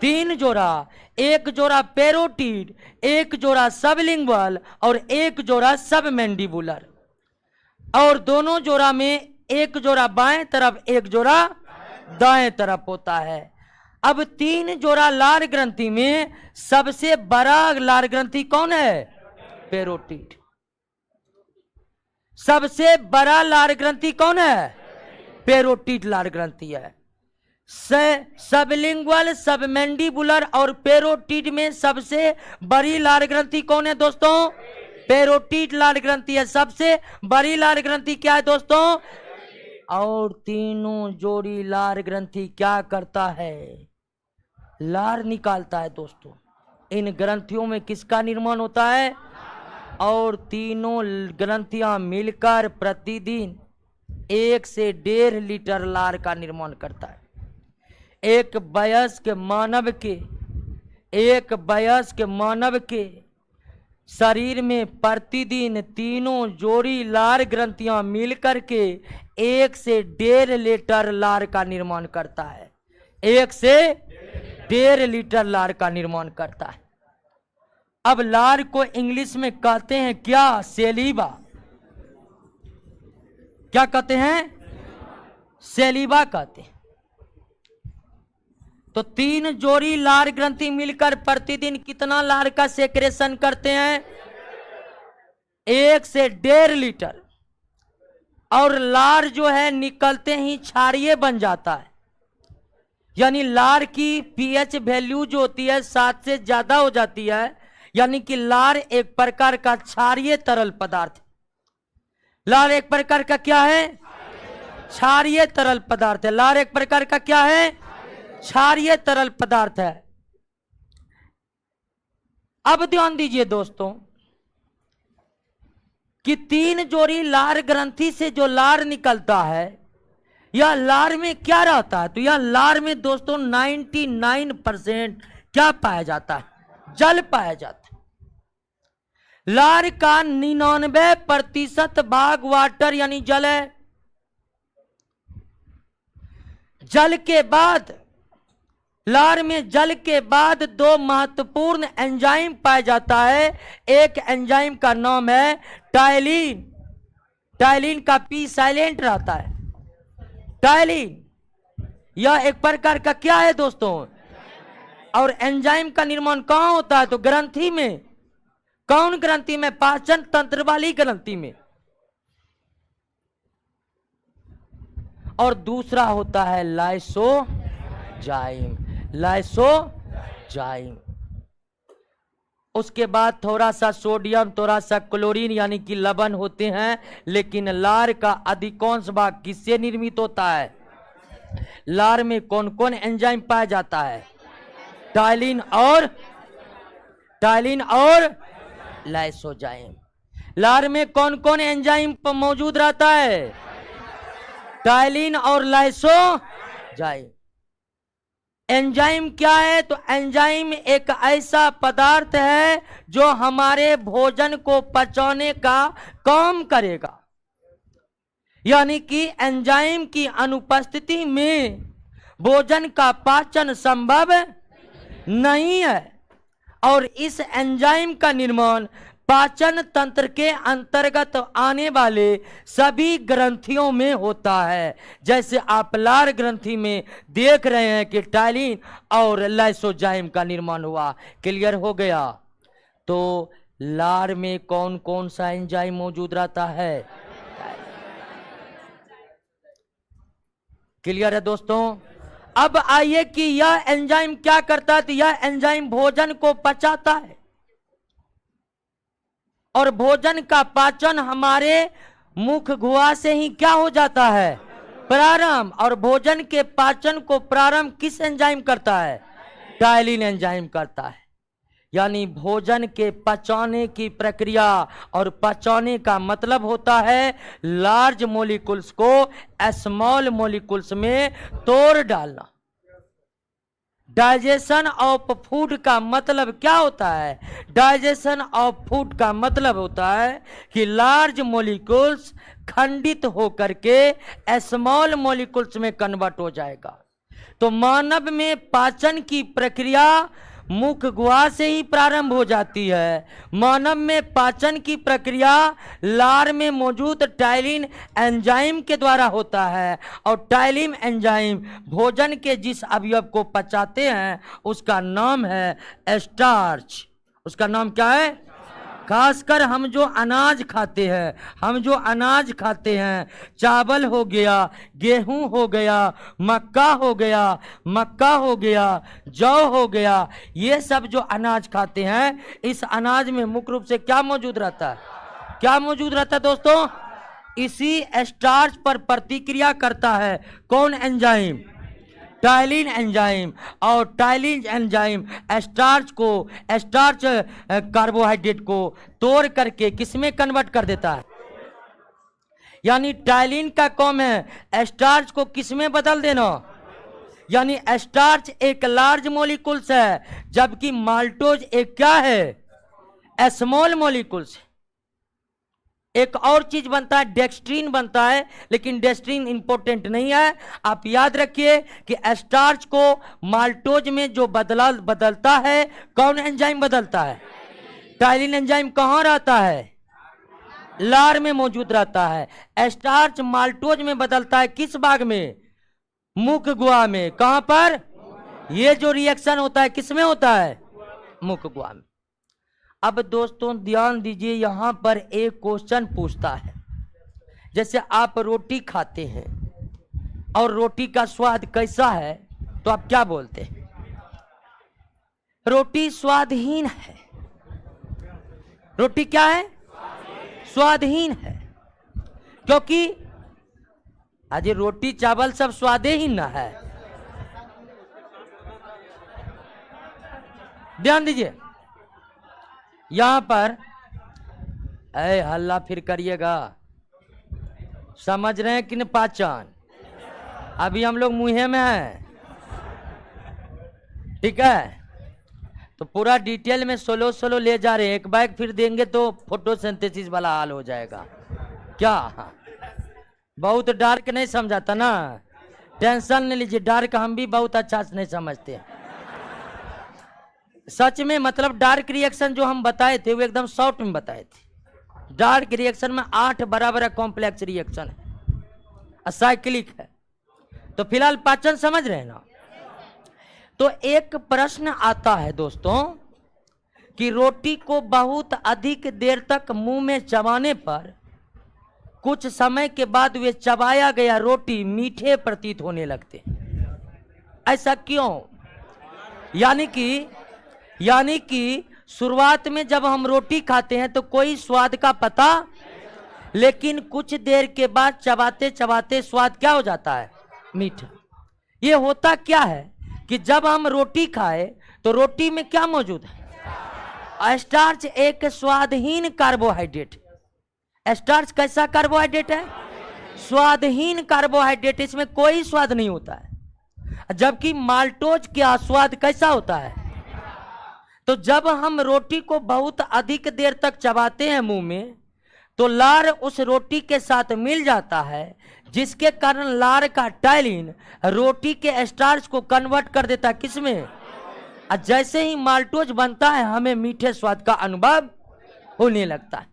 3 जोड़ा। एक जोड़ा पेरोटिड, एक जोड़ा सबलिंगुअल और एक जोड़ा सबमैंडिबुलर। और दोनों जोड़ा में एक जोड़ा बाएं तरफ, एक जोड़ा दाएं तरफ होता है। अब 3 जोड़ा लार ग्रंथि में सबसे बड़ा लार ग्रंथि कौन है? पेरोटिड। सबसे बड़ा लार ग्रंथि कौन है? पेरोटिड लार ग्रंथि है। सबलिंगुअल, सबमैंडिबुलर और पेरोटिड में सबसे बड़ी लार ग्रंथि कौन है दोस्तों? पेरोटिड लार ग्रंथि है। सबसे बड़ी लार ग्रंथि क्या है दोस्तों? और तीनों जोड़ी लार ग्रंथि क्या करता है? लार निकालता है दोस्तों। इन ग्रंथियों में किसका निर्माण होता है? और तीनों ग्रंथियां मिलकर प्रतिदिन 1 से 1.5 लीटर लार का निर्माण करता है। एक वयस्क मानव के शरीर में प्रतिदिन तीनों जोड़ी लार ग्रंथियां मिलकर के 1 से 1.5 लीटर लार का निर्माण करता है। 1 से 1.5 लीटर लार का निर्माण करता है। अब लार को इंग्लिश में कहते हैं क्या? सेलिबा। क्या कहते हैं? सेलिबा कहते हैं। तो 3 जोड़ी लार ग्रंथि मिलकर प्रतिदिन कितना लार का सेक्रेशन करते हैं? 1 से 1.5 लीटर। और लार जो है निकलते ही क्षारीय बन जाता है। यानी लार की पीएच वैल्यू जो होती है 7 से ज्यादा हो जाती है। यानी कि लार एक प्रकार का क्षारीय तरल पदार्थ है। लार एक प्रकार का क्या है? क्षारीय तरल पदार्थ है। लार एक प्रकार का क्या है? क्षारीय तरल पदार्थ है। अब ध्यान दीजिए दोस्तों कि 3 जोड़ी लार ग्रंथि से जो लार निकलता है, यह लार में क्या रहता है? तो यह लार में दोस्तों 99% क्या पाया जाता है? जल पाया जाता है। लार का 99% भाग वाटर यानी जल है। जल के बाद, लार में जल के बाद दो महत्वपूर्ण एंजाइम पाया जाता है। एक एंजाइम का नाम है टायलिन। टायलिन का पी साइलेंट रहता है। टायलिन यह एक प्रकार का क्या है दोस्तों? और एंजाइम का निर्माण कहां होता है? तो ग्रंथि में। कौन ग्रंथि में? पाचन तंत्र वाली ग्रंथि में। और दूसरा होता है लाइसोजाइम। लाइसोजाइम। उसके बाद थोड़ा सा सोडियम, थोड़ा सा क्लोरीन यानी कि लवण होते हैं। लेकिन लार का अधिकांश भाग किससे निर्मित होता है? लार में कौन कौन एंजाइम पाया जाता है? टायलिन और लाइसोजाइम। लार में कौन कौन एंजाइम मौजूद रहता है? टायलिन और लाइसोजाइम। एंजाइम क्या है? तो एंजाइम एक ऐसा पदार्थ है जो हमारे भोजन को पचाने का काम करेगा। यानी कि एंजाइम की अनुपस्थिति में भोजन का पाचन संभव नहीं है। और इस एंजाइम का निर्माण पाचन तंत्र के अंतर्गत आने वाले सभी ग्रंथियों में होता है। जैसे आप लार ग्रंथि में देख रहे हैं कि टायलिन और लाइसोजाइम का निर्माण हुआ। क्लियर हो गया? तो लार में कौन कौन सा एंजाइम मौजूद रहता है? क्लियर है दोस्तों? अब आइए कि यह एंजाइम क्या करता है। तो यह एंजाइम भोजन को पचाता है और भोजन का पाचन हमारे मुख गुहा से ही क्या हो जाता है? प्रारंभ। और भोजन के पाचन को प्रारंभ किस एंजाइम करता है? टायलिन एंजाइम करता है। यानी भोजन के पचाने की प्रक्रिया, और पचाने का मतलब होता है लार्ज मॉलिक्यूल्स को स्मॉल मॉलिक्यूल्स में तोड़ डालना। डाइजेशन ऑफ फूड का मतलब क्या होता है? डाइजेशन ऑफ फूड का मतलब होता है कि लार्ज मॉलिक्यूल्स खंडित होकर के स्मॉल मॉलिक्यूल्स में कन्वर्ट हो जाएगा। तो मानव में पाचन की प्रक्रिया मुख गुहा से ही प्रारंभ हो जाती है। मानव में पाचन की प्रक्रिया लार में मौजूद टायलिन एंजाइम के द्वारा होता है। और टायलिन एंजाइम भोजन के जिस अवयव को पचाते हैं उसका नाम है स्टार्च। उसका नाम क्या है? खासकर हम जो अनाज खाते हैं, चावल हो गया, गेहूं हो गया, मक्का हो गया, जौ हो गया, ये सब जो अनाज खाते हैं, इस अनाज में मुख्य रूप से क्या मौजूद रहता है? दोस्तों? इसी स्टार्च पर प्रतिक्रिया करता है कौन एंजाइम? Ptyalin enzyme. और टायलिन एंजाइम स्टार्च कार्बोहाइड्रेट को तोड़ करके किसमें कन्वर्ट कर देता है? यानी टायलिन का काम है स्टार्च को किसमें बदल देना। यानी स्टार्च एक लार्ज मॉलिक्यूल्स है, जबकि माल्टोज एक क्या है? Small molecules. एक और चीज बनता है, डेक्स्ट्रीन बनता है, लेकिन डेक्स्ट्रीन इंपॉर्टेंट नहीं है। आप याद रखिए कि स्टार्च को माल्टोज में जो बदलता है, कौन एंजाइम बदलता है? टायलिन एंजाइम कहां रहता है? लार में मौजूद रहता है। स्टार्च माल्टोज में बदलता है किस भाग में? मुख गुहा में। कहां पर? ये जो रिएक्शन होता है किसमें होता है? मुख गुहा में। अब दोस्तों ध्यान दीजिए, यहां पर एक क्वेश्चन पूछता है, जैसे आप रोटी खाते हैं और रोटी का स्वाद कैसा है, तो आप क्या बोलते हैं? रोटी स्वादहीन है। रोटी क्या है? स्वादहीन है। क्योंकि आज रोटी चावल सब स्वादहीन ना है। ध्यान दीजिए, यहां पर हल्ला फिर करिएगा, समझ रहे हैं कि नहीं? पाचन अभी हम लोग मुंहे में हैं, ठीक है? तो पूरा डिटेल में सोलो सोलो ले जा रहे हैं, एक बैग फिर देंगे तो फोटोसिंथेसिस वाला हाल हो जाएगा क्या। बहुत डार्क नहीं समझाता ना, टेंशन नहीं लीजिए, डार्क हम भी बहुत अच्छा से नहीं समझते सच में। मतलब डार्क रिएक्शन जो हम बताए थे वो एकदम शॉर्ट में बताए थे। डार्क रिएक्शन में 8 बड़ा कॉम्प्लेक्स रिएक्शन है, असाइक्लिक है। तो फिलहाल पाचन समझ रहे हैं ना। तो एक प्रश्न आता है दोस्तों कि रोटी को बहुत अधिक देर तक मुंह में चबाने पर कुछ समय के बाद वे चबाया गया रोटी मीठे प्रतीत होने लगते, ऐसा क्यों। यानी कि शुरुआत में जब हम रोटी खाते हैं तो कोई स्वाद का पता, लेकिन कुछ देर के बाद चबाते चबाते स्वाद क्या हो जाता है, मीठा। ये होता क्या है कि जब हम रोटी खाए तो रोटी में क्या मौजूद है, स्टार्च, एक स्वादहीन कार्बोहाइड्रेट। स्टार्च कैसा कार्बोहाइड्रेट है, स्वादहीन कार्बोहाइड्रेट, इसमें कोई स्वाद नहीं होता है। जबकि माल्टोज का स्वाद कैसा होता है। तो जब हम रोटी को बहुत अधिक देर तक चबाते हैं मुंह में, तो लार उस रोटी के साथ मिल जाता है, जिसके कारण लार का टाइलिन रोटी के स्टार्च को कन्वर्ट कर देता है किसमें, जैसे ही माल्टोज बनता है हमें मीठे स्वाद का अनुभव होने लगता है।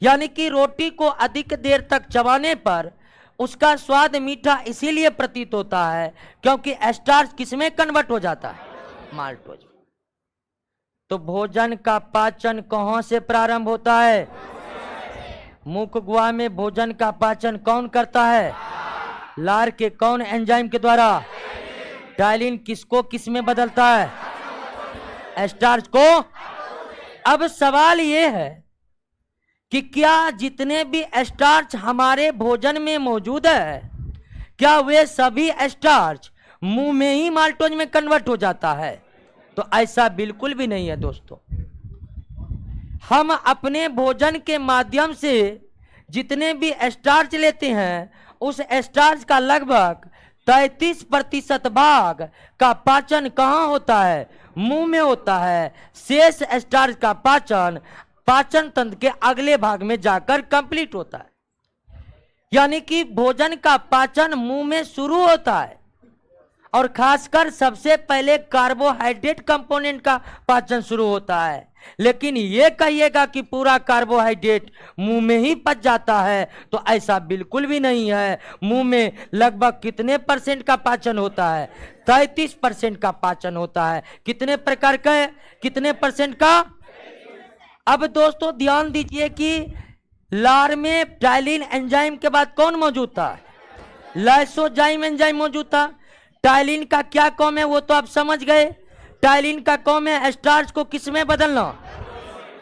यानी कि रोटी को अधिक देर तक चबाने पर उसका स्वाद मीठा इसीलिए प्रतीत होता है क्योंकि स्टार्च किसमें कन्वर्ट हो जाता है, माल्टोज। तो भोजन का पाचन कहां से प्रारंभ होता है, मुख गुहा में भोजन का पाचन कौन करता है, लार के कौन एंजाइम के द्वारा, टाइलिन किसको किस में बदलता है, स्टार्च को। अब सवाल यह है कि क्या जितने भी स्टार्च हमारे भोजन में मौजूद है, क्या वे सभी स्टार्च मुंह में ही माल्टोज में कन्वर्ट हो जाता है। तो ऐसा बिल्कुल भी नहीं है दोस्तों। हम अपने भोजन के माध्यम से जितने भी स्टार्च लेते हैं, उस स्टार्च का लगभग 33% भाग का पाचन कहां होता है, मुंह में होता है। शेष स्टार्च का पाचन तंत्र के अगले भाग में जाकर कंप्लीट होता है। यानी कि भोजन का पाचन मुंह में शुरू होता है और खासकर सबसे पहले कार्बोहाइड्रेट कंपोनेंट का पाचन शुरू होता है। लेकिन यह कहिएगा कि पूरा कार्बोहाइड्रेट मुंह में ही पच जाता है, तो ऐसा बिल्कुल भी नहीं है। मुंह में लगभग कितने % का पाचन होता है, 33% का पाचन होता है। कितने प्रकार का, कितने % का। अब दोस्तों ध्यान दीजिए कि लार में टाइलिन एंजाइम के बाद कौन मौजूद था, लाइसोजाइम एंजाइम मौजूद था। टाइलिन का क्या काम है वो तो आप समझ गए। टाइलिन का काम है स्टार्च को किस में बदलना,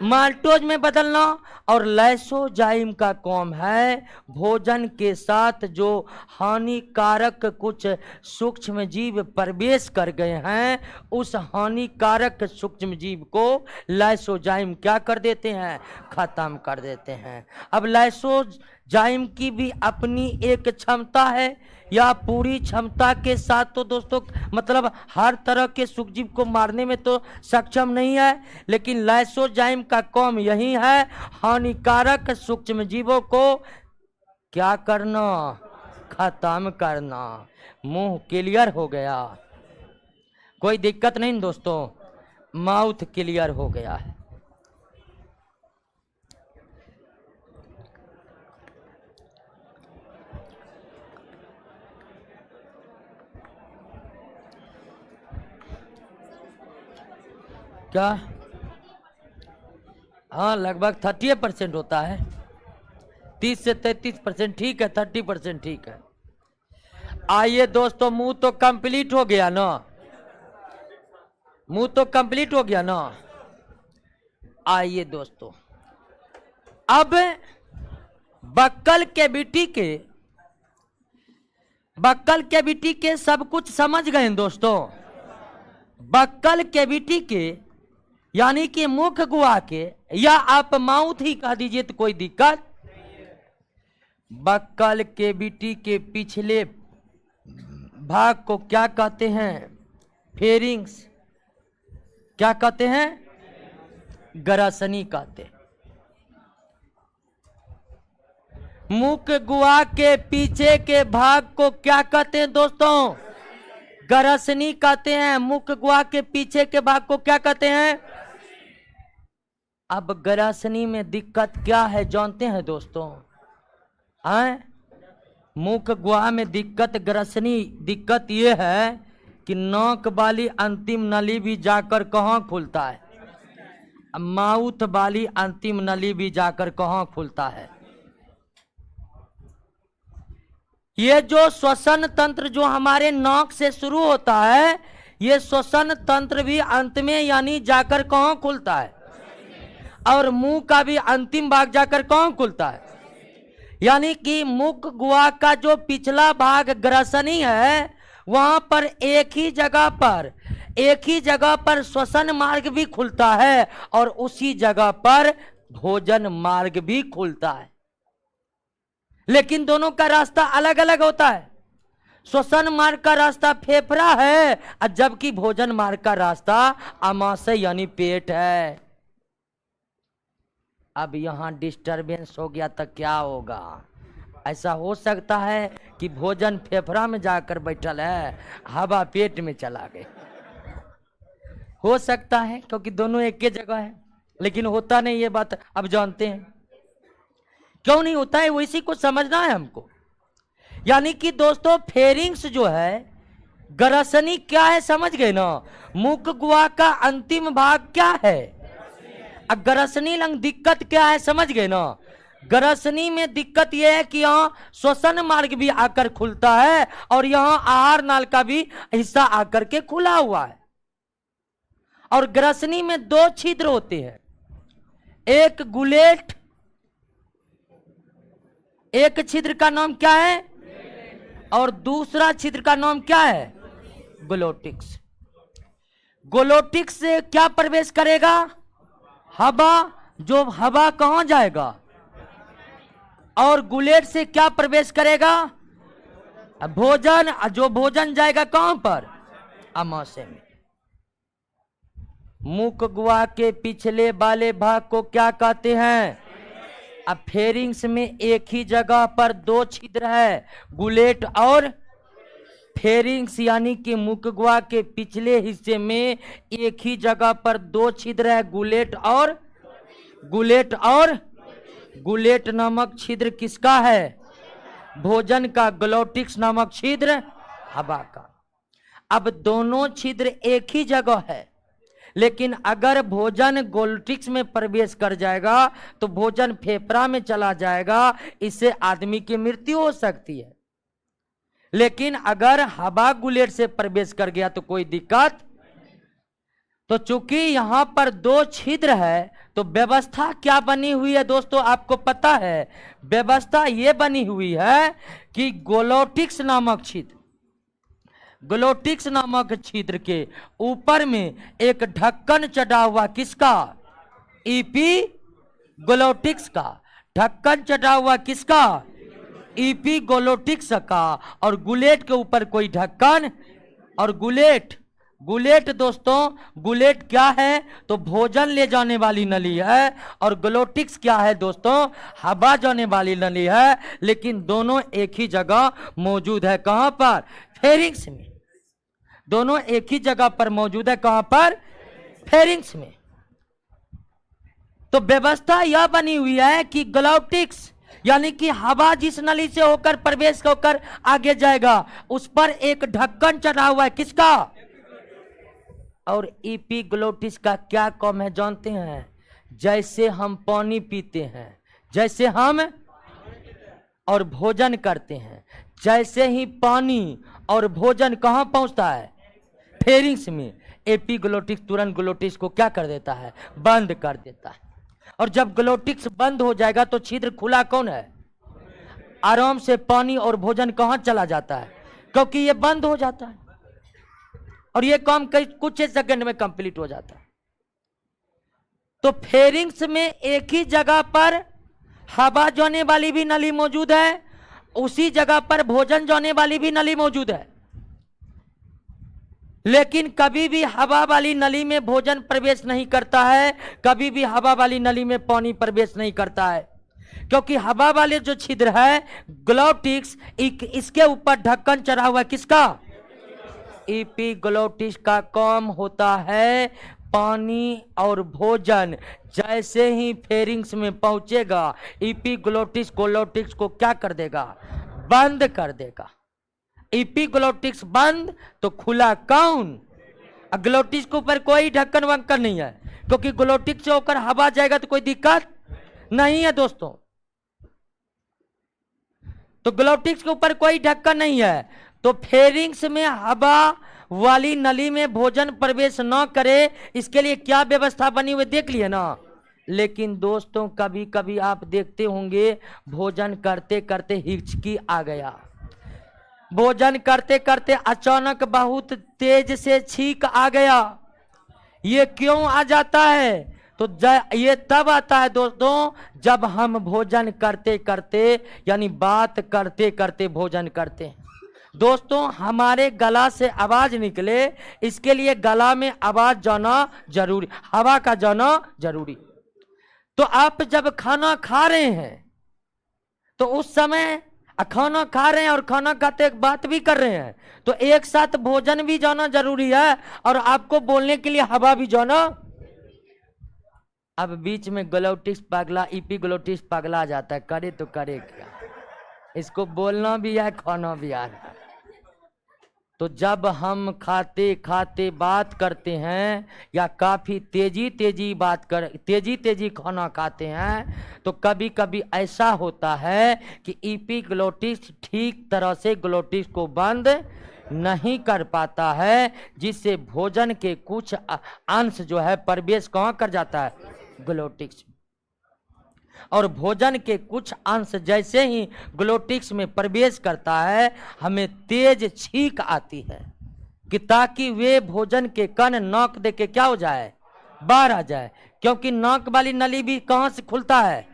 माल्टोज में बदलना। और लाइसोजाइम का काम है भोजन के साथ जो हानिकारक कुछ सूक्ष्म जीव प्रवेश कर गए हैं, उस हानिकारक सूक्ष्म जीव को लाइसोजाइम क्या कर देते हैं, खत्म कर देते हैं। अब लाइसोजाइम की भी अपनी एक क्षमता है, या पूरी क्षमता के साथ तो दोस्तों मतलब हर तरह के सूक्ष्मजीव को मारने में तो सक्षम नहीं है, लेकिन लाइसोजाइम का काम यही है हानिकारक सूक्ष्मजीवों को क्या करना, खत्म करना। मुंह क्लियर हो गया, कोई दिक्कत नहीं दोस्तों, माउथ क्लियर हो गया है। क्या, हाँ लगभग 30% होता है, 30 से 33%। ठीक है, 30% ठीक है। आइए दोस्तों, मुंह तो कंप्लीट हो गया ना, मुंह तो कंप्लीट हो गया ना। आइए दोस्तों, अब बक्कल कैविटी के सब कुछ समझ गए दोस्तों। बक्कल कैविटी के यानी कि मुख गुहा के, या आप माउथ ही कह दीजिए तो कोई दिक्कत। बक्कल कैविटी के पिछले भाग को क्या कहते हैं, फेरिंग्स। क्या कहते हैं? ग्रसनी कहते हैं। मुख गुहा के पीछे के भाग को क्या कहते हैं दोस्तों? ग्रसनी कहते हैं। मुख गुहा के पीछे के भाग को क्या कहते हैं? अब ग्रसनी में दिक्कत क्या है जानते हैं दोस्तों? हैं? मुख गुहा में दिक्कत, ग्रसनी दिक्कत यह है कि नाक वाली अंतिम नली भी जाकर कहाँ खुलता है? माउथ वाली अंतिम नली भी जाकर कहाँ खुलता है? ये जो श्वसन तंत्र जो हमारे नाक से शुरू होता है, ये श्वसन तंत्र भी अंत में यानी जाकर कहाँ खुलता है? और मुंह का भी अंतिम भाग जाकर कहाँ खुलता है? यानी कि मुख गुहा का जो पिछला भाग ग्रसनी है, वहां पर एक ही जगह पर श्वसन मार्ग भी खुलता है और उसी जगह पर भोजन मार्ग भी खुलता है, लेकिन दोनों का रास्ता अलग अलग होता है। श्वसन मार्ग का रास्ता फेफड़ा है, जबकि भोजन मार्ग का रास्ता आमाशय यानी पेट है। अब यहां डिस्टरबेंस हो गया तो क्या होगा? ऐसा हो सकता है कि भोजन फेफड़ा में जाकर बैठल है, हवा पेट में चला गया। हो सकता है, क्योंकि दोनों एक ही जगह है, लेकिन होता नहीं। ये बात अब जानते हैं क्यों नहीं होता है, वो इसी को समझना है हमको। यानी कि दोस्तों फेरिंग्स जो है, ग्रसनी क्या है समझ गए ना? मुख गुहा का अंतिम भाग क्या है? अब ग्रसनी लंग दिक्कत क्या है समझ गए ना? ग्रसनी में दिक्कत यह है कि यहाँ श्वसन मार्ग भी आकर खुलता है और यहाँ आहार नाल का भी हिस्सा आकर के खुला हुआ है। और ग्रसनी में दो छिद्र होते हैं, एक गुलेट, एक छिद्र का नाम क्या है? और दूसरा छिद्र का नाम क्या है? ग्लोटिक्स। ग्लोटिक्स से क्या प्रवेश करेगा? हवा। जो हवा कहां जाएगा? और गुलेट से क्या प्रवेश करेगा? भोजन। जो भोजन जाएगा कहां पर? आमाशय में। मुख गुहा के पिछले वाले भाग को क्या कहते हैं? अब फेरिंग्स में एक ही जगह पर दो छिद्र है, गुलेट और फेरिंग्स, यानी कि मुख गुहा के पिछले हिस्से में एक ही जगह पर दो छिद्र है, गुलेट नामक छिद्र किसका है? भोजन का। ग्लोटिक्स नामक छिद्र हवा का। अब दोनों छिद्र एक ही जगह है, लेकिन अगर भोजन ग्लोटिक्स में प्रवेश कर जाएगा तो भोजन फेफड़ा में चला जाएगा, इससे आदमी की मृत्यु हो सकती है। लेकिन अगर हवा गुलेट से प्रवेश कर गया तो कोई दिक्कत। तो चूंकि यहां पर दो छिद्र है, तो व्यवस्था क्या बनी हुई है दोस्तों आपको पता है? व्यवस्था यह बनी हुई है कि ग्लोटिक्स नामक छिद्र के ऊपर में एक ढक्कन चढ़ा हुआ, किसका? इपीग्लोटिक्स का। ढक्कन चढ़ा हुआ किसका? इपीग्लोटिक्स का। और गुलेट के ऊपर कोई ढक्कन। और गुलेट दोस्तों, गुलेट क्या है? तो भोजन ले जाने वाली नली है। और ग्लोटिक्स क्या है दोस्तों? हवा जाने वाली नली है। लेकिन दोनों एक ही जगह मौजूद है। कहां पर? फेरिंग्स में। दोनों एक ही जगह पर मौजूद है। कहां पर? फेरिंग्स में। तो व्यवस्था यह बनी हुई है कि ग्लोटिक्स यानी कि हवा जिस नली से होकर प्रवेश होकर आगे जाएगा, उस पर एक ढक्कन चढ़ा हुआ है, किसका? और इपीग्लोटिस का क्या काम है जानते हैं? जैसे हम पानी पीते हैं, जैसे हम और भोजन करते हैं, जैसे ही पानी और भोजन कहां पहुंचता है? फेरिंग्स में। एपीग्लोटिक्स तुरंत ग्लोटिक्स को क्या कर देता है? बंद कर देता है। और जब ग्लोटिक्स बंद हो जाएगा तो छिद्र खुला कौन है? आराम से पानी और भोजन कहां चला जाता है? क्योंकि ये बंद हो जाता है और ये काम कुछ सेकंड में कंप्लीट हो जाता है। तो फेरिंग्स में एक ही जगह पर हवा जाने वाली भी नली मौजूद है, उसी जगह पर भोजन जाने वाली भी नली मौजूद है। लेकिन कभी भी हवा वाली नली में भोजन प्रवेश नहीं करता है, कभी भी हवा वाली नली में पानी प्रवेश नहीं करता है, क्योंकि हवा वाले जो छिद्र है ग्लोटिक्स, इसके ऊपर ढक्कन चढ़ा हुआ है किसका? इपीग्लोटिस का काम होता है पानी और भोजन जैसे ही फेरिंग्स में पहुंचेगा इपीग्लोटिस ग्लोटिक्स को क्या कर देगा? बंद कर देगा। इपीग्लोटिक्स बंद तो खुला कौन? ग्लोटिक्स के ऊपर कोई ढक्कन वक्कन नहीं है, क्योंकि ग्लोटिक्स से होकर हवा जाएगा तो कोई दिक्कत नहीं है दोस्तों। तो ग्लोटिक्स के ऊपर कोई ढक्कन नहीं है, तो फेरिंग्स में हवा वाली नली में भोजन प्रवेश न करे, इसके लिए क्या व्यवस्था बनी हुई देख लिए ना। लेकिन दोस्तों कभी कभी आप देखते होंगे भोजन करते करते हिचकी आ गया, भोजन करते करते अचानक बहुत तेज से छींक आ गया। ये क्यों आ जाता है? तो ये तब आता है दोस्तों जब हम भोजन करते करते यानी बात करते करते भोजन करते हैं। दोस्तों हमारे गला से आवाज निकले, इसके लिए गला में आवाज जाना जरूरी, हवा का जाना जरूरी। तो आप जब खाना खा रहे हैं तो उस समय खाना खा रहे हैं और खाना खाते बात भी कर रहे हैं, तो एक साथ भोजन भी जाना जरूरी है और आपको बोलने के लिए हवा भी जाना। अब बीच में ग्लोटिक्स पगला, इपीग्लोटिस पगला जाता है, करे तो करे क्या, इसको बोलना भी है खाना भी आ रहा है। तो जब हम खाते खाते बात करते हैं या काफी तेजी तेजी खाना खाते हैं, तो कभी कभी ऐसा होता है कि इपीग्लोटिस ठीक तरह से ग्लोटिस को बंद नहीं कर पाता है, जिससे भोजन के कुछ अंश जो है प्रवेश कहाँ कर जाता है? ग्लोटिक्स। और भोजन के कुछ अंश जैसे ही ग्लोटिक्स में प्रवेश करता है हमें तेज छींक आती है कि ताकि वे भोजन के कण नाक दे के क्या हो जाए? बाहर आ जाए, क्योंकि नाक वाली नली भी कहां से खुलता है?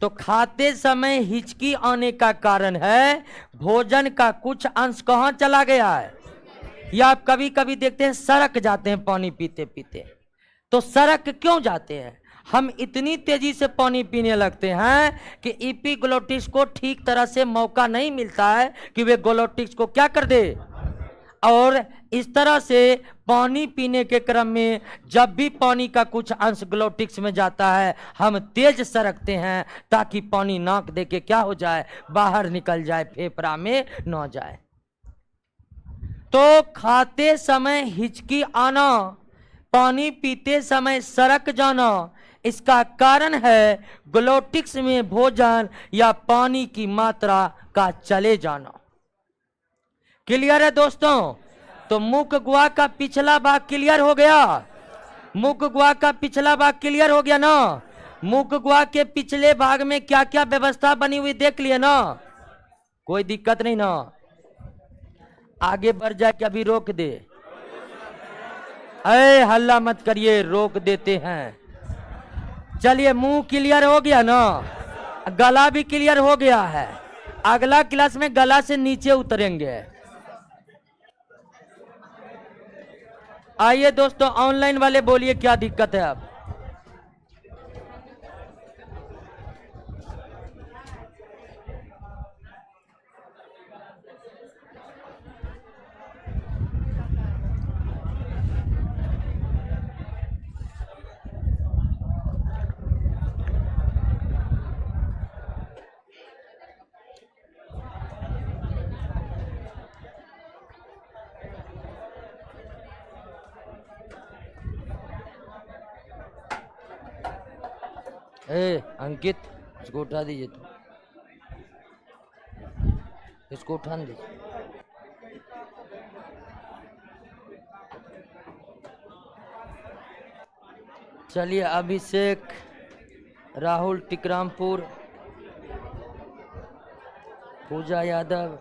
तो खाते समय हिचकी आने का कारण है भोजन का कुछ अंश कहां चला गया है। या आप कभी कभी देखते हैं सड़क जाते हैं पानी पीते पीते, तो सड़क क्यों जाते हैं? हम इतनी तेजी से पानी पीने लगते हैं कि इपीग्लोटिस को ठीक तरह से मौका नहीं मिलता है कि वे ग्लोटिक्स को क्या कर दे। और इस तरह से पानी पीने के क्रम में जब भी पानी का कुछ अंश ग्लोटिक्स में जाता है हम तेज सरकते हैं ताकि पानी नाक दे के क्या हो जाए? बाहर निकल जाए, फेफड़ा में न जाए। तो खाते समय हिचकी आना, पानी पीते समय सरक जाना, इसका कारण है ग्लोटिक्स में भोजन या पानी की मात्रा का चले जाना। क्लियर है दोस्तों? तो मुख गुहा का पिछला भाग क्लियर हो गया? मुख गुहा का पिछला भाग क्लियर हो गया ना? मुख गुहा के पिछले भाग में क्या क्या व्यवस्था बनी हुई देख लिए ना? कोई दिक्कत नहीं ना? आगे बढ़ जाए कि अभी रोक दे? अरे हल्ला मत करिए, रोक देते हैं। चलिए मुंह क्लियर हो गया ना, गला भी क्लियर हो गया है। अगला क्लास में गला से नीचे उतरेंगे। आइए दोस्तों ऑनलाइन वाले बोलिए क्या दिक्कत है अब? अंकित इसको उठा दीजिए, तो इसको उठा दीजिए। चलिए अभिषेक राहुल टिकरामपुर, पूजा यादव,